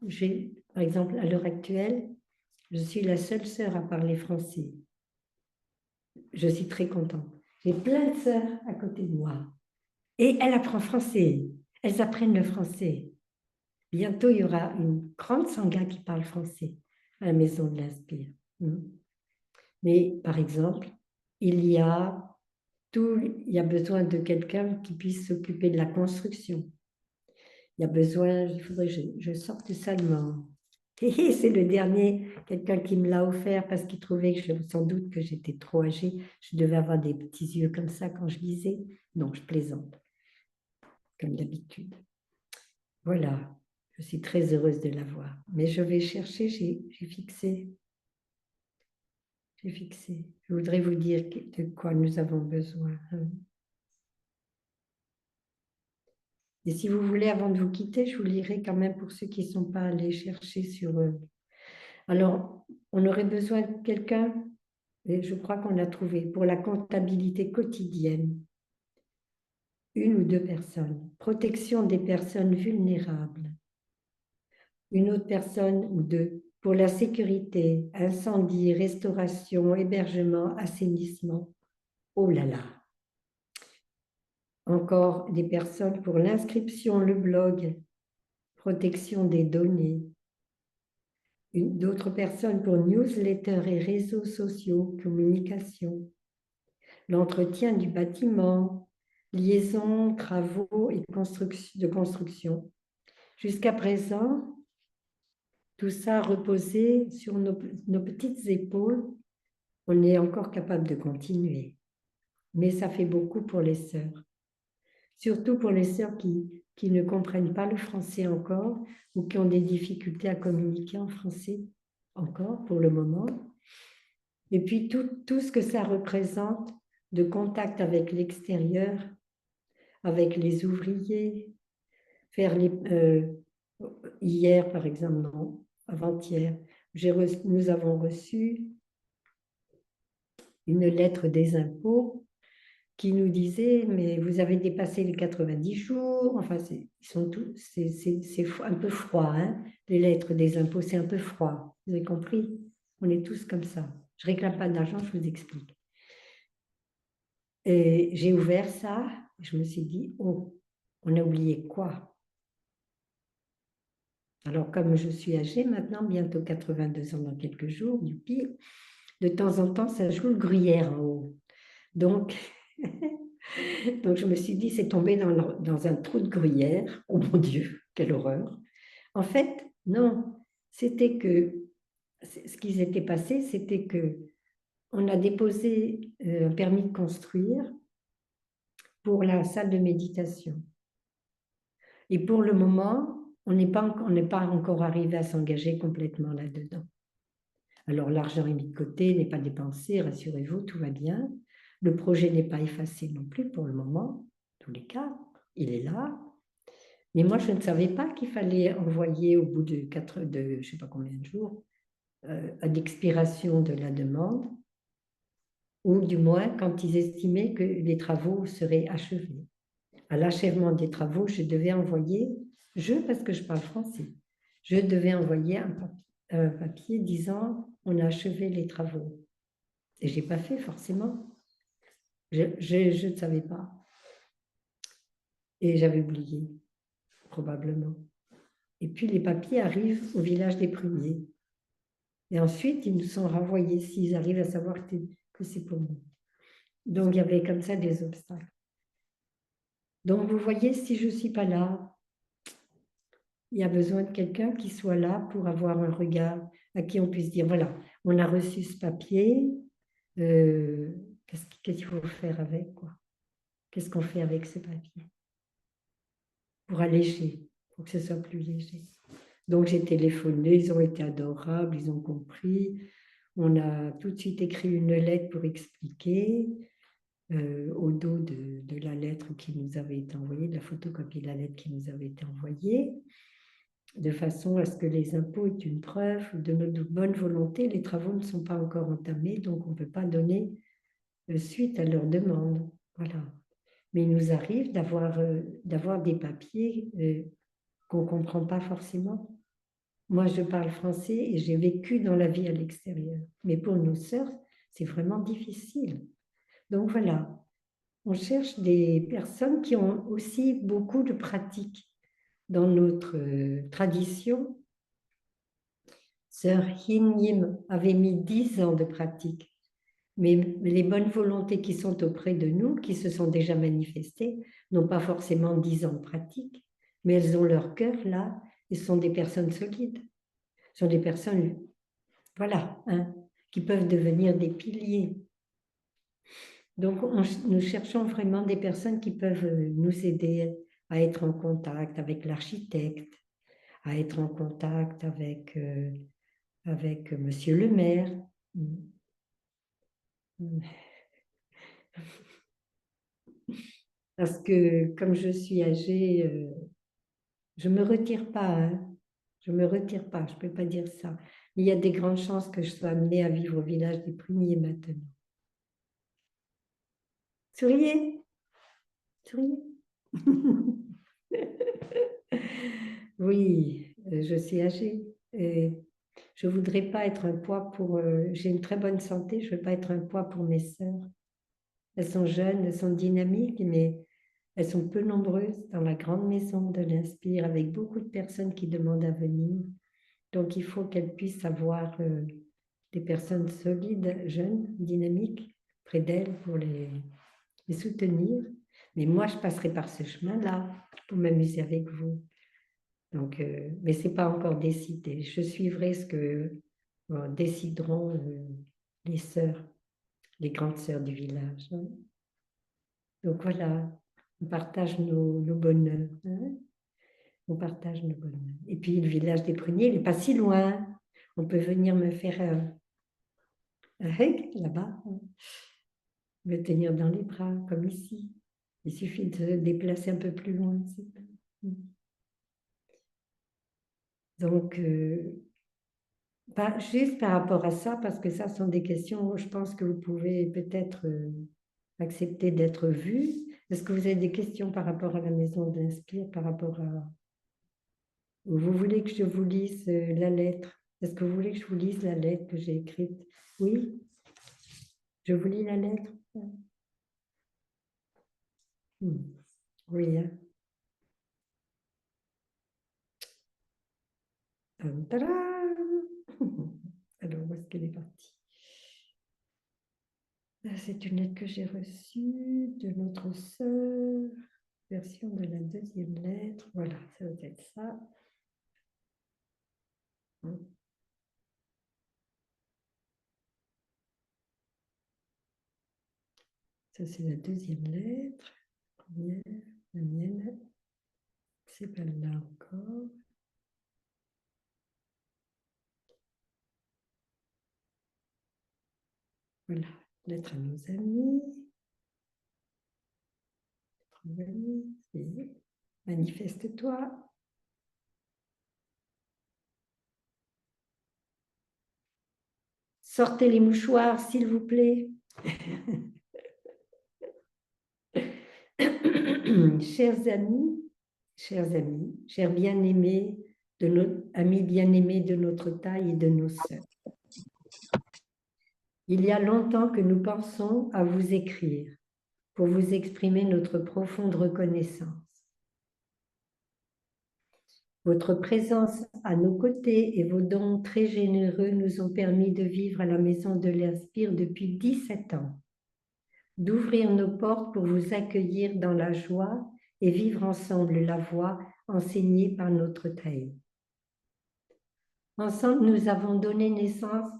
Par exemple, à l'heure actuelle, je suis la seule sœur à parler français. Je suis très contente. J'ai plein de sœurs à côté de moi. Et elles apprennent français. Elles apprennent le français. Bientôt, il y aura une grande sangha qui parle français à la maison de l'Inspire. Mais par exemple, il y a besoin de quelqu'un qui puisse s'occuper de la construction. Il faudrait que je sorte ça de mon... C'est le dernier, quelqu'un qui me l'a offert parce qu'il trouvait sans doute que j'étais trop âgée. Je devais avoir des petits yeux comme ça quand je lisais. Non, je plaisante, comme d'habitude. Voilà, je suis très heureuse de l'avoir. Mais je vais chercher, j'ai fixé. J'ai fixé. Je voudrais vous dire de quoi nous avons besoin. Et si vous voulez, avant de vous quitter, je vous lirai quand même pour ceux qui ne sont pas allés chercher sur... Alors, on aurait besoin de quelqu'un, et je crois qu'on l'a trouvé, pour la comptabilité quotidienne. 1 ou 2 personnes. Protection des personnes vulnérables. Une autre personne ou 2 pour la sécurité, incendie, restauration, hébergement, assainissement. Oh là là! Encore des personnes pour l'inscription, le blog, protection des données. D'autres personnes pour newsletter et réseaux sociaux, communication. L'entretien du bâtiment, liaison, travaux et de construction. Jusqu'à présent, tout ça reposait sur nos petites épaules. On est encore capable de continuer. Mais ça fait beaucoup pour les sœurs. Surtout pour les sœurs qui ne comprennent pas le français encore ou qui ont des difficultés à communiquer en français encore pour le moment. Et puis tout ce que ça représente de contact avec l'extérieur, avec les ouvriers, faire hier par exemple, non, avant-hier, nous avons reçu une lettre des impôts qui nous disait, mais vous avez dépassé les 90 jours, enfin, c'est un peu froid, hein, les lettres des impôts, c'est un peu froid, vous avez compris? On est tous comme ça. Je ne réclame pas d'argent, je vous explique. Et j'ai ouvert ça, et je me suis dit, oh, on a oublié quoi? Alors, comme je suis âgée maintenant, bientôt 82 ans dans quelques jours, du pire, de temps en temps, ça joue le gruyère en haut. Donc, je me suis dit, c'est tombé dans un trou de gruyère. Oh mon Dieu, quelle horreur. En fait, non, c'était que, ce qui s'était passé, c'était que on a déposé un permis de construire pour la salle de méditation. Et pour le moment, on n'est pas encore arrivé à s'engager complètement là-dedans. Alors, l'argent est mis de côté, n'est pas dépensé, rassurez-vous, tout va bien. Le projet n'est pas effacé non plus pour le moment, en tous les cas, il est là. Mais moi, je ne savais pas qu'il fallait envoyer au bout de je ne sais pas combien de jours, à l'expiration de la demande, ou du moins quand ils estimaient que les travaux seraient achevés. À l'achèvement des travaux, je devais envoyer, parce que je parle français, je devais envoyer un papier disant on a achevé les travaux. Et je n'ai pas fait forcément. Je ne savais pas. Et j'avais oublié, probablement. Et puis les papiers arrivent au village des Pruniers. Et ensuite, ils nous sont renvoyés s'ils arrivent à savoir que c'est pour nous. Donc, il y avait comme ça des obstacles. Donc, vous voyez, si je ne suis pas là, il y a besoin de quelqu'un qui soit là pour avoir un regard, à qui on puisse dire, voilà, on a reçu ce papier, Qu'est-ce qu'il faut faire avec, quoi? Qu'est-ce qu'on fait avec ce papier? Pour alléger, pour que ce soit plus léger. Donc, j'ai téléphoné, ils ont été adorables, ils ont compris. On a tout de suite écrit une lettre pour expliquer au dos de la lettre qui nous avait été envoyée, de la photocopie de la lettre qui nous avait été envoyée, de façon à ce que les impôts aient une preuve de notre bonne volonté. Les travaux ne sont pas encore entamés, donc on ne peut pas donner suite à leur demande. Voilà. Mais il nous arrive d'avoir des papiers qu'on ne comprend pas forcément. Moi, je parle français et j'ai vécu dans la vie à l'extérieur. Mais pour nos sœurs, c'est vraiment difficile. Donc voilà, on cherche des personnes qui ont aussi beaucoup de pratiques. Dans notre tradition, Sœur Hin Yim avait mis 10 ans de pratique. Mais les bonnes volontés qui sont auprès de nous, qui se sont déjà manifestées, n'ont pas forcément 10 ans de pratique, mais elles ont leur cœur là et sont des personnes solides. Ce sont des personnes, voilà, hein, qui peuvent devenir des piliers. Donc, nous cherchons vraiment des personnes qui peuvent nous aider à être en contact avec l'architecte, à être en contact avec Monsieur le maire. Parce que comme je suis âgée, je ne me retire pas. Hein. Je ne me retire pas, je ne peux pas dire ça. Mais il y a des grandes chances que je sois amenée à vivre au village des Pruniers maintenant. Souriez. Souriez. Oui, je suis âgée. Et je ne voudrais pas être un poids pour... j'ai une très bonne santé, je ne veux pas être un poids pour mes sœurs. Elles sont jeunes, elles sont dynamiques, mais elles sont peu nombreuses dans la grande maison de l'Inspire, avec beaucoup de personnes qui demandent à venir. Donc, il faut qu'elles puissent avoir des personnes solides, jeunes, dynamiques, près d'elles pour les soutenir. Mais moi, je passerai par ce chemin-là pour m'amuser avec vous. Donc, mais ce n'est pas encore décidé. Je suivrai ce que décideront les sœurs, les grandes sœurs du village. Hein. Donc voilà, on partage nos bonheurs. Hein. On partage nos bonheurs. Et puis le village des Pruniers, il n'est pas si loin. On peut venir me faire un hug là-bas, hein. Me tenir dans les bras, comme ici. Il suffit de se déplacer un peu plus loin. Donc, juste par rapport à ça, parce que ça sont des questions où je pense que vous pouvez peut-être accepter d'être vu. Est-ce que vous avez des questions par rapport à la maison d'Inspire, par rapport à... Ou vous voulez que je vous lise la lettre? Est-ce que vous voulez que je vous lise la lettre que j'ai écrite? Oui? Je vous lis la lettre? Oui, hein? Alors, où est-ce qu'elle est partie? C'est une lettre que j'ai reçue de notre sœur, version de la deuxième lettre. Voilà, ça doit être ça. Ça, c'est la deuxième lettre. Première, la mienne. C'est pas là encore. Voilà, lettre à nos amis. Manifeste-toi. Sortez les mouchoirs, s'il vous plaît. Chers amis, chers bien-aimés, amis bien-aimés de notre taille et de nos sœurs. Il y a longtemps que nous pensons à vous écrire pour vous exprimer notre profonde reconnaissance. Votre présence à nos côtés et vos dons très généreux nous ont permis de vivre à la Maison de l'Inspire depuis 17 ans, d'ouvrir nos portes pour vous accueillir dans la joie et vivre ensemble la voie enseignée par notre Taï. Ensemble, nous avons donné naissance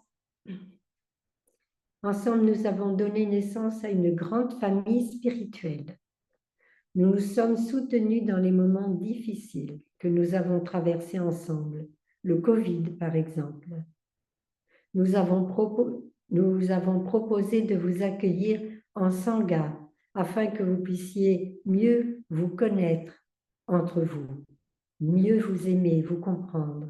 Ensemble, nous avons donné naissance à une grande famille spirituelle. Nous nous sommes soutenus dans les moments difficiles que nous avons traversés ensemble, le Covid par exemple. Nous avons proposé de vous accueillir en Sangha afin que vous puissiez mieux vous connaître entre vous, mieux vous aimer, vous comprendre.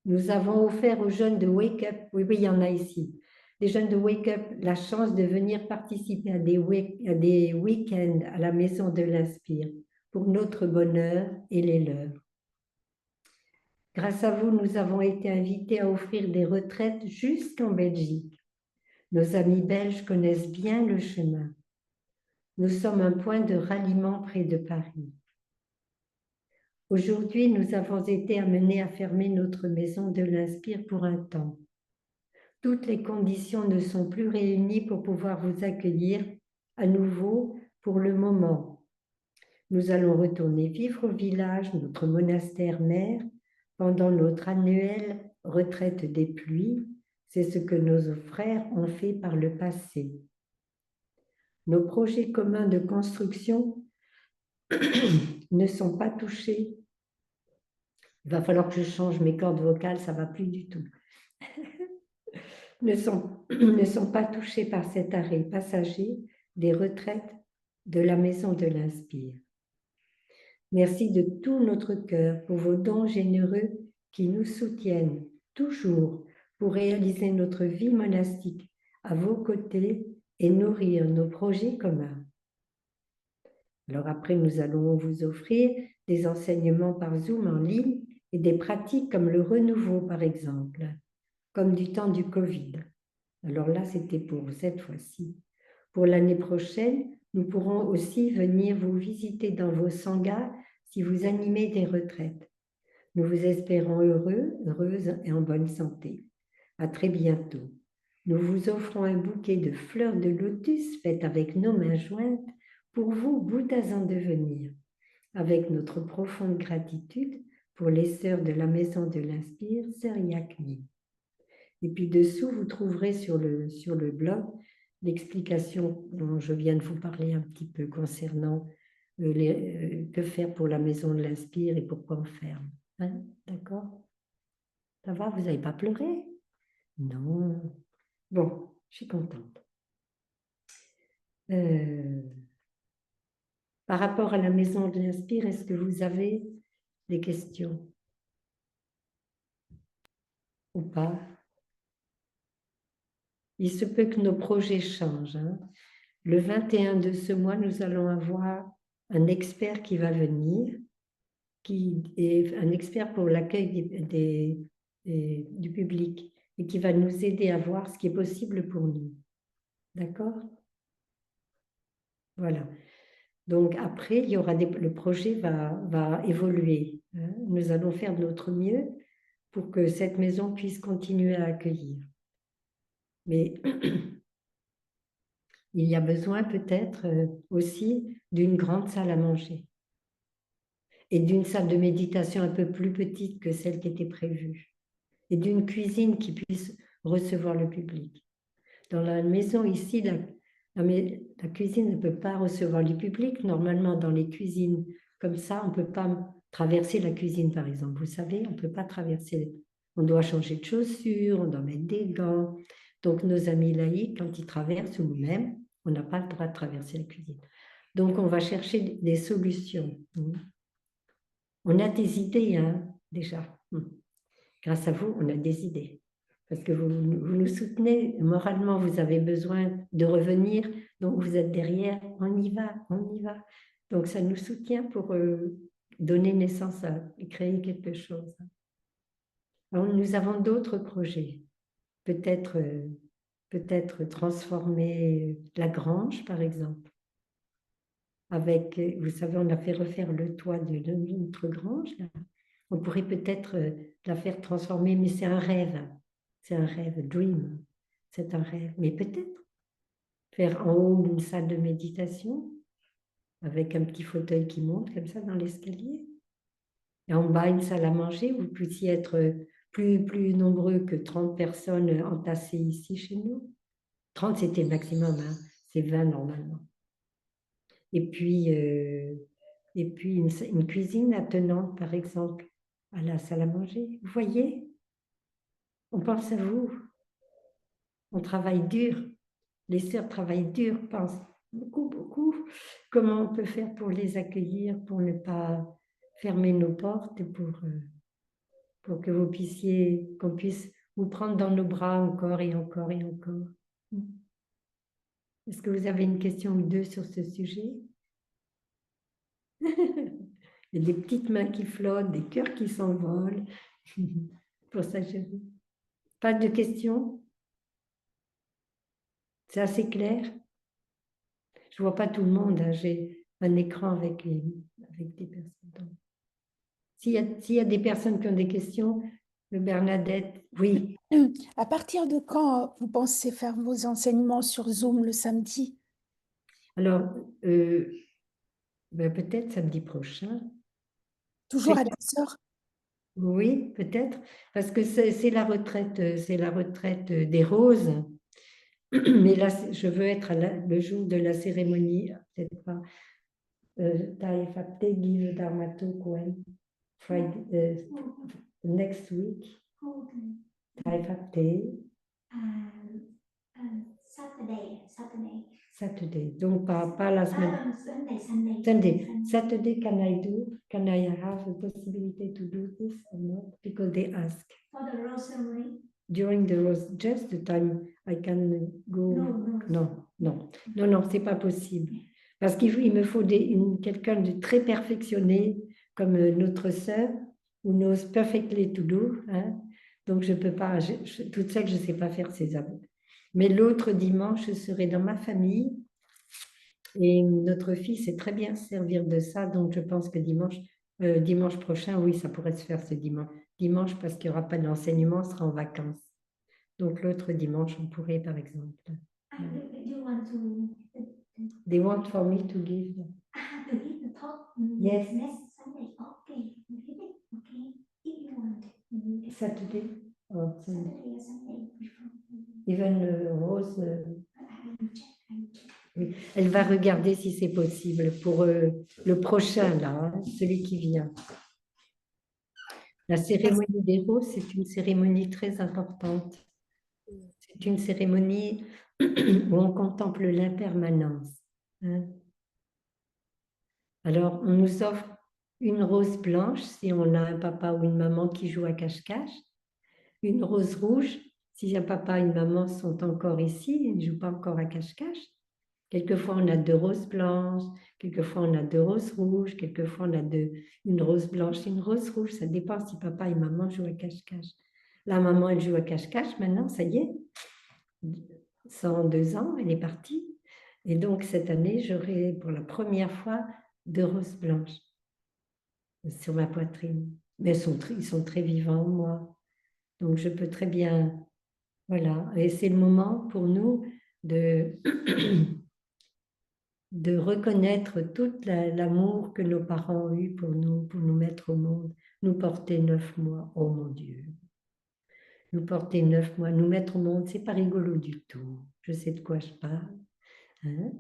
Nous avons offert aux jeunes de Wake Up, oui, il y en a ici, les jeunes de Wake Up, la chance de venir participer à des week-ends à la Maison de l'Inspire pour notre bonheur et les leurs. Grâce à vous, nous avons été invités à offrir des retraites jusqu'en Belgique. Nos amis belges connaissent bien le chemin. Nous sommes un point de ralliement près de Paris. Aujourd'hui, nous avons été amenés à fermer notre Maison de l'Inspire pour un temps. Toutes les conditions ne sont plus réunies pour pouvoir vous accueillir à nouveau pour le moment. Nous allons retourner vivre au village, notre monastère mère, pendant notre annuelle retraite des pluies. C'est ce que nos frères ont fait par le passé. Nos projets communs de construction ne sont pas touchés. Il va falloir que je change mes cordes vocales, ça ne va plus du tout. ne sont pas touchés par cet arrêt passager des retraites de la Maison de l'Inspire. Merci de tout notre cœur pour vos dons généreux qui nous soutiennent toujours pour réaliser notre vie monastique à vos côtés et nourrir nos projets communs. Alors après, nous allons vous offrir des enseignements par Zoom en ligne et des pratiques comme le renouveau, par exemple, comme du temps du Covid. Alors là, c'était pour cette fois-ci. Pour l'année prochaine, nous pourrons aussi venir vous visiter dans vos sanghas si vous animez des retraites. Nous vous espérons heureux, heureuses et en bonne santé. À très bientôt. Nous vous offrons un bouquet de fleurs de lotus faites avec nos mains jointes pour vous, Bouddhas en devenir, avec notre profonde gratitude pour les sœurs de la Maison de l'Inspire, Sœur Yakni. Et puis dessous, vous trouverez sur le blog l'explication dont je viens de vous parler un petit peu concernant que faire pour la Maison de l'Inspire et pourquoi on ferme. Hein? D'accord? Ça va? Vous n'avez pas pleuré? Non. Bon, je suis contente. Par rapport à la Maison de l'Inspire, est-ce que vous avez des questions? Ou pas? Il se peut que nos projets changent. Hein. Le 21 de ce mois, nous allons avoir un expert qui va venir, qui est un expert pour l'accueil du public et qui va nous aider à voir ce qui est possible pour nous. D'accord? Voilà. Donc après, il y aura le projet va évoluer. Hein. Nous allons faire de notre mieux pour que cette maison puisse continuer à accueillir. Mais il y a besoin peut-être aussi d'une grande salle à manger et d'une salle de méditation un peu plus petite que celle qui était prévue et d'une cuisine qui puisse recevoir le public. Dans la maison ici, la cuisine ne peut pas recevoir du public. Normalement, dans les cuisines comme ça, on ne peut pas traverser la cuisine, par exemple. Vous savez, on ne peut pas traverser. On doit changer de chaussures, on doit mettre des gants. Donc, nos amis laïcs, quand ils traversent, ou nous-mêmes, on n'a pas le droit de traverser la cuisine. Donc, on va chercher des solutions. On a des idées, hein, déjà. Grâce à vous, on a des idées. Parce que vous nous soutenez, moralement, vous avez besoin de revenir, donc vous êtes derrière, on y va, on y va. Donc, ça nous soutient pour donner naissance à créer quelque chose. Alors, nous avons d'autres projets. Peut-être transformer la grange, par exemple. Avec, vous savez, on a fait refaire le toit de notre grange. Là. On pourrait peut-être la faire transformer, mais c'est un rêve. C'est un rêve, dream. C'est un rêve. Mais peut-être faire en haut une salle de méditation avec un petit fauteuil qui monte comme ça dans l'escalier. Et en bas, une salle à manger où vous puissiez être plus nombreux que 30 personnes entassées ici chez nous. 30, c'était le maximum, hein. C'est 20 normalement. Et puis une cuisine attenante, par exemple, à la salle à manger. Vous voyez, on pense à vous. On travaille dur. Les sœurs travaillent dur, pensent beaucoup, beaucoup. Comment on peut faire pour les accueillir, pour ne pas fermer nos portes, pour que vous puissiez, qu'on puisse vous prendre dans nos bras encore et encore et encore. Est-ce que vous avez une question ou deux sur ce sujet? Il y a des petites mains qui flottent, des cœurs qui s'envolent. Pour ça, je... Pas de questions? C'est assez clair? Je ne vois pas tout le monde, hein. J'ai un écran avec des personnes. S'il y a des personnes qui ont des questions, Bernadette, oui. À partir de quand vous pensez faire vos enseignements sur Zoom le samedi? Alors, peut-être samedi prochain. Toujours à 10h? Oui, peut-être, parce que c'est la retraite des roses. Mais là, je veux être le jour de la cérémonie, peut-être pas. Taifapte give Dharmato Koen. Friday, next week. Taifapte. Saturday. Donc, pas la semaine. Sunday. Saturday, can I have a possibility to do this or not? Because they ask. For the rosary. During the rose, just the time I can go. Non, c'est pas possible. Parce qu'il me faut quelqu'un de très perfectionné, comme notre sœur, who knows perfectly to do. Hein? Donc, je peux pas, toute seule, je ne sais pas faire ces aveux. Mais l'autre dimanche, je serai dans ma famille et notre fille sait très bien servir de ça. Donc, je pense que dimanche prochain, oui, ça pourrait se faire ce dimanche. Dimanche, parce qu'il n'y aura pas d'enseignement, on sera en vacances. Donc, l'autre dimanche, on pourrait, par exemple. They want for me to give. To give the talk Yes. next Sunday. Okay. Okay. If you want. Saturday. Oh, Saturday or Sunday. Even Rose. I will check. Oui. Elle va regarder si c'est possible pour le prochain, là, hein, celui qui vient. La cérémonie des roses, c'est une cérémonie très importante. C'est une cérémonie où on contemple l'impermanence. Hein. Alors, on nous offre une rose blanche si on a un papa ou une maman qui joue à cache-cache, une rose rouge si un papa et une maman sont encore ici et ne jouent pas encore à cache-cache. Quelquefois, on a 2 roses blanches, quelquefois, on a 2 roses rouges, quelquefois, on a une rose blanche et une rose rouge. Ça dépend si papa et maman jouent à cache-cache. La maman, elle joue à cache-cache maintenant, ça y est. 102 ans, elle est partie. Et donc, cette année, j'aurai pour la première fois 2 roses blanches sur ma poitrine. Mais ils sont très vivants, moi. Donc, je peux très bien... Voilà. Et c'est le moment pour nous de... de reconnaître tout l'amour que nos parents ont eu pour nous mettre au monde, nous porter 9 mois, oh mon Dieu, nous porter 9 mois, nous mettre au monde, c'est pas rigolo du tout, je sais de quoi je parle, hein?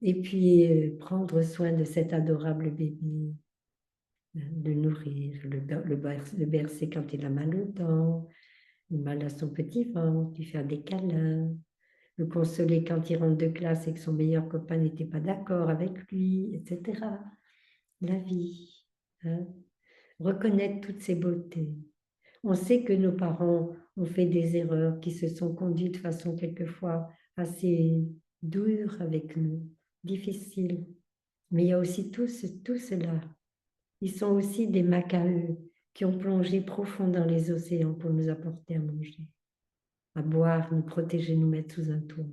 Et puis prendre soin de cet adorable bébé, le nourrir, le bercer quand il a mal aux dents, mal à son petit ventre, lui faire des câlins, le consoler quand il rentre de classe et que son meilleur copain n'était pas d'accord avec lui, etc. La vie. Hein? Reconnaître toutes ces beautés. On sait que nos parents ont fait des erreurs, qui se sont conduits de façon quelquefois assez dure avec nous, difficile. Mais il y a aussi tout cela. Ils sont aussi des Macaeux qui ont plongé profond dans les océans pour nous apporter à manger, à boire, nous protéger, nous mettre sous un toit.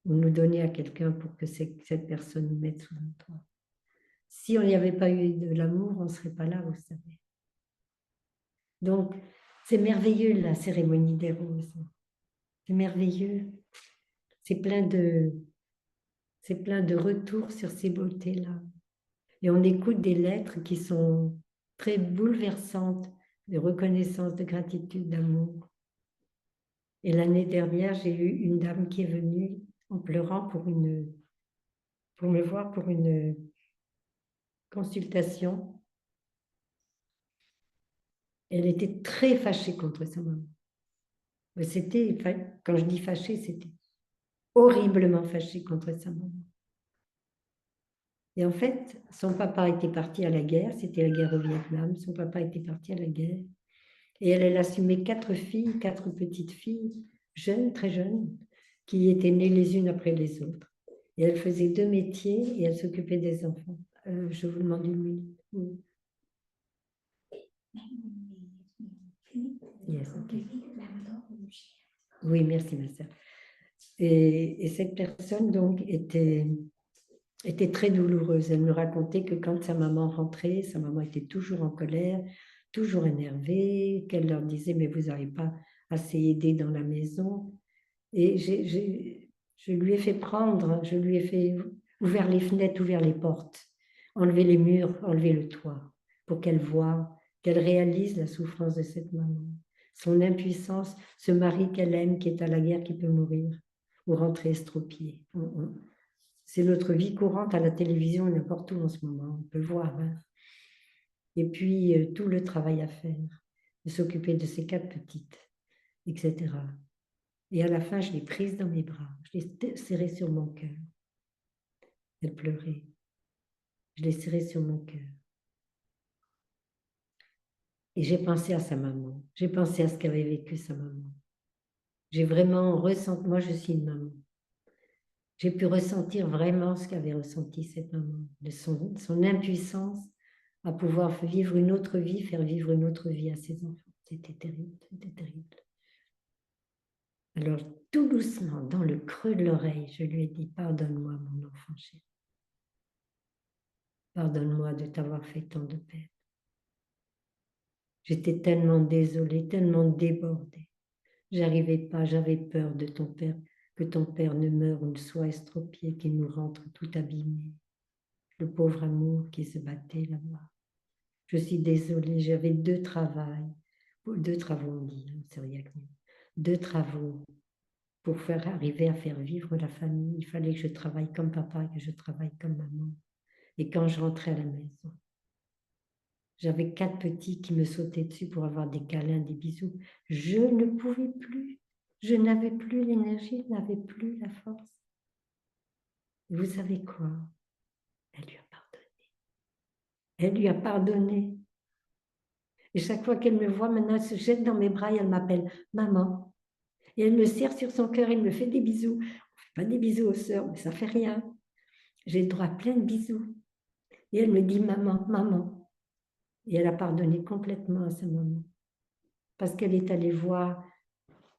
Ou nous donner à quelqu'un pour que cette personne nous mette sous un toit. Si on n'y avait pas eu de l'amour, on ne serait pas là, vous savez. Donc, c'est merveilleux la cérémonie des roses. C'est merveilleux. C'est plein de retours sur ces beautés-là. Et on écoute des lettres qui sont très bouleversantes de reconnaissance, de gratitude, d'amour. Et l'année dernière, j'ai eu une dame qui est venue en pleurant pour me voir pour une consultation. Elle était très fâchée contre sa maman. C'était, quand je dis fâchée, c'était horriblement fâchée contre sa maman. Et en fait, son papa était parti à la guerre, c'était la guerre au Vietnam, son papa était parti à la guerre. Et elle assumait 4 filles, 4 petites filles, jeunes, très jeunes, qui étaient nées les unes après les autres. Et elle faisait 2 métiers et elle s'occupait des enfants. Je vous demande une minute. Oui. Yes, okay. Oui, merci ma sœur. Et cette personne donc était très douloureuse. Elle me racontait que quand sa maman rentrait, sa maman était toujours en colère, toujours énervée, qu'elle leur disait mais vous n'avez pas assez aidé dans la maison. Et je lui ai fait prendre, je lui ai fait ouvrir les fenêtres, ouvrir les portes, enlever les murs, enlever le toit, pour qu'elle voie, qu'elle réalise la souffrance de cette maman, son impuissance, ce mari qu'elle aime qui est à la guerre, qui peut mourir ou rentrer estropié. C'est notre vie courante à la télévision, n'importe où en ce moment, on peut le voir. Hein. Et puis, tout le travail à faire, de s'occuper de ces 4 petites, etc. Et à la fin, je l'ai prise dans mes bras, je l'ai serrée sur mon cœur. Elle pleurait. Je l'ai serrée sur mon cœur. Et j'ai pensé à sa maman, j'ai pensé à ce qu'avait vécu sa maman. J'ai vraiment ressenti, moi je suis une maman, j'ai pu ressentir vraiment ce qu'avait ressenti cette maman, de son impuissance à pouvoir vivre une autre vie, faire vivre une autre vie à ses enfants. C'était terrible, c'était terrible. Alors, tout doucement, dans le creux de l'oreille, je lui ai dit, pardonne-moi, mon enfant chéri. Pardonne-moi de t'avoir fait tant de peine. J'étais tellement désolée, tellement débordée. J'arrivais pas, j'avais peur de ton père, que ton père ne meure ou ne soit estropié, qu'il nous rentre tout abîmé. Le pauvre amour qui se battait là-bas. Je suis désolée, j'avais 2 travaux, on dit, c'est rien que 2 travaux pour arriver à faire vivre la famille. Il fallait que je travaille comme papa, que je travaille comme maman. Et quand je rentrais à la maison, j'avais 4 petits qui me sautaient dessus pour avoir des câlins, des bisous. Je ne pouvais plus. Je n'avais plus l'énergie, je n'avais plus la force. Et vous savez quoi? Elle lui a pardonné. Elle lui a pardonné. Et chaque fois qu'elle me voit, maintenant, elle se jette dans mes bras et elle m'appelle maman. Et elle me serre sur son cœur, elle me fait des bisous. On ne fait pas des bisous aux sœurs, mais ça ne fait rien. J'ai le droit à plein de bisous. Et elle me dit maman, maman. Et elle a pardonné complètement à sa maman. Parce qu'elle est allée voir,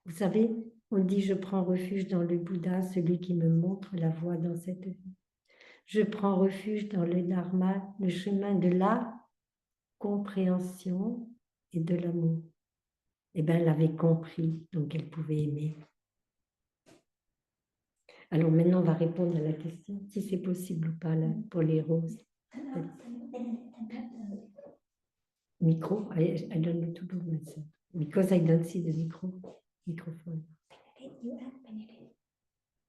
vous savez, on dit je prends refuge dans le Bouddha, celui qui me montre la voie dans cette vie. Je prends refuge dans le Dharma, le chemin de la compréhension et de l'amour. Eh bien, elle avait compris, donc elle pouvait aimer. Alors maintenant, on va répondre à la question, si c'est possible ou pas là, pour les roses. Micro, I don't know to do myself. Because I don't see the microphone.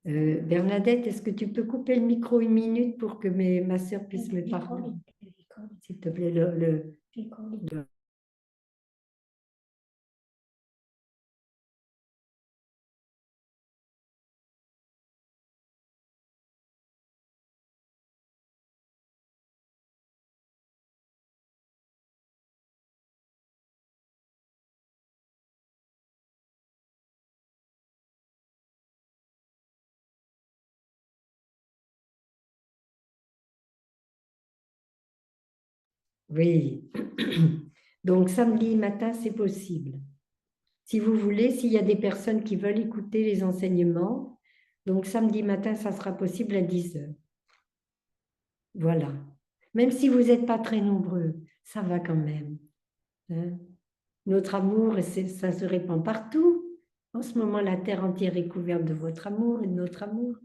Bernadette, est-ce que tu peux couper le micro 1 minute pour que ma sœur puisse me parler? S'il te plaît, Oui. Donc, samedi matin, c'est possible. Si vous voulez, s'il y a des personnes qui veulent écouter les enseignements, donc samedi matin, ça sera possible à 10h. Voilà. Même si vous n'êtes pas très nombreux, ça va quand même. Hein? Notre amour, ça se répand partout. En ce moment, la terre entière est couverte de votre amour et de notre amour.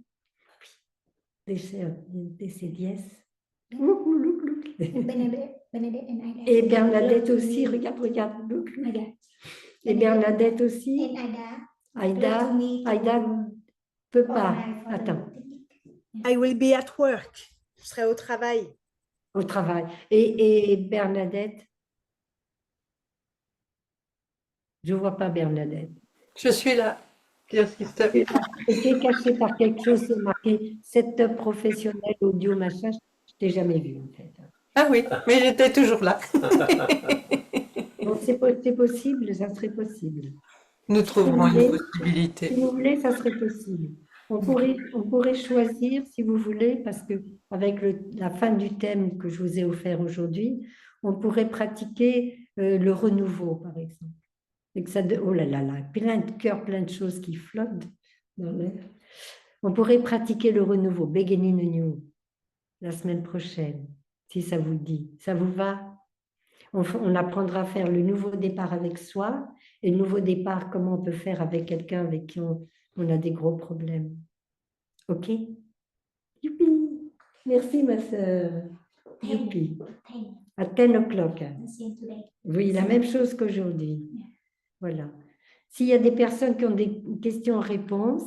Des dies. Bernadette and Ida. Et Bernadette aussi, regarde, look. Ida. Et Bernadette aussi. And Ida. Aïda ne peut pas. Attends, I will be at work. Je serai au travail. au travail. Et Bernadette? Je ne vois pas Bernadette. Je suis là. Dear sister. C'était caché par quelque chose, c'est marqué setup professionnel, audio, machin. Je ne t'ai jamais vu, en fait. Ah oui, mais j'étais toujours là. Donc, c'est possible, ça serait possible. Nous trouverons une Si possibilité. vous voulez, ça serait possible. On pourrait choisir, si vous voulez, parce que avec la fin du thème que je vous ai offert aujourd'hui, on pourrait pratiquer le renouveau, par exemple. Et que ça, oh là là là, plein de cœurs, plein de choses qui flottent dans l'air. On pourrait pratiquer le renouveau, beginning anew, la semaine prochaine, si ça vous dit. Ça vous va? On apprendra à faire le nouveau départ avec soi et le nouveau départ, comment on peut faire avec quelqu'un avec qui on a des gros problèmes. OK? Youpi! Merci, ma sœur. Youpi. À 10 o'clock. Same today. Oui, la même chose qu'aujourd'hui. Voilà. S'il y a des personnes qui ont des questions-réponses,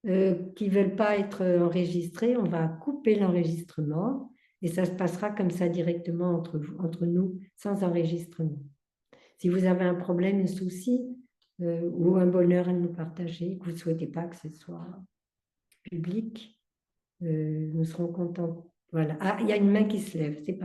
qui ne veulent pas être enregistrées, on va couper l'enregistrement et ça se passera comme ça directement entre nous, sans enregistrement. Si vous avez un problème, un souci ou un bonheur à nous partager, que vous ne souhaitez pas que ce soit public, nous serons contents. Voilà. Ah, il y a une main qui se lève, c'est pas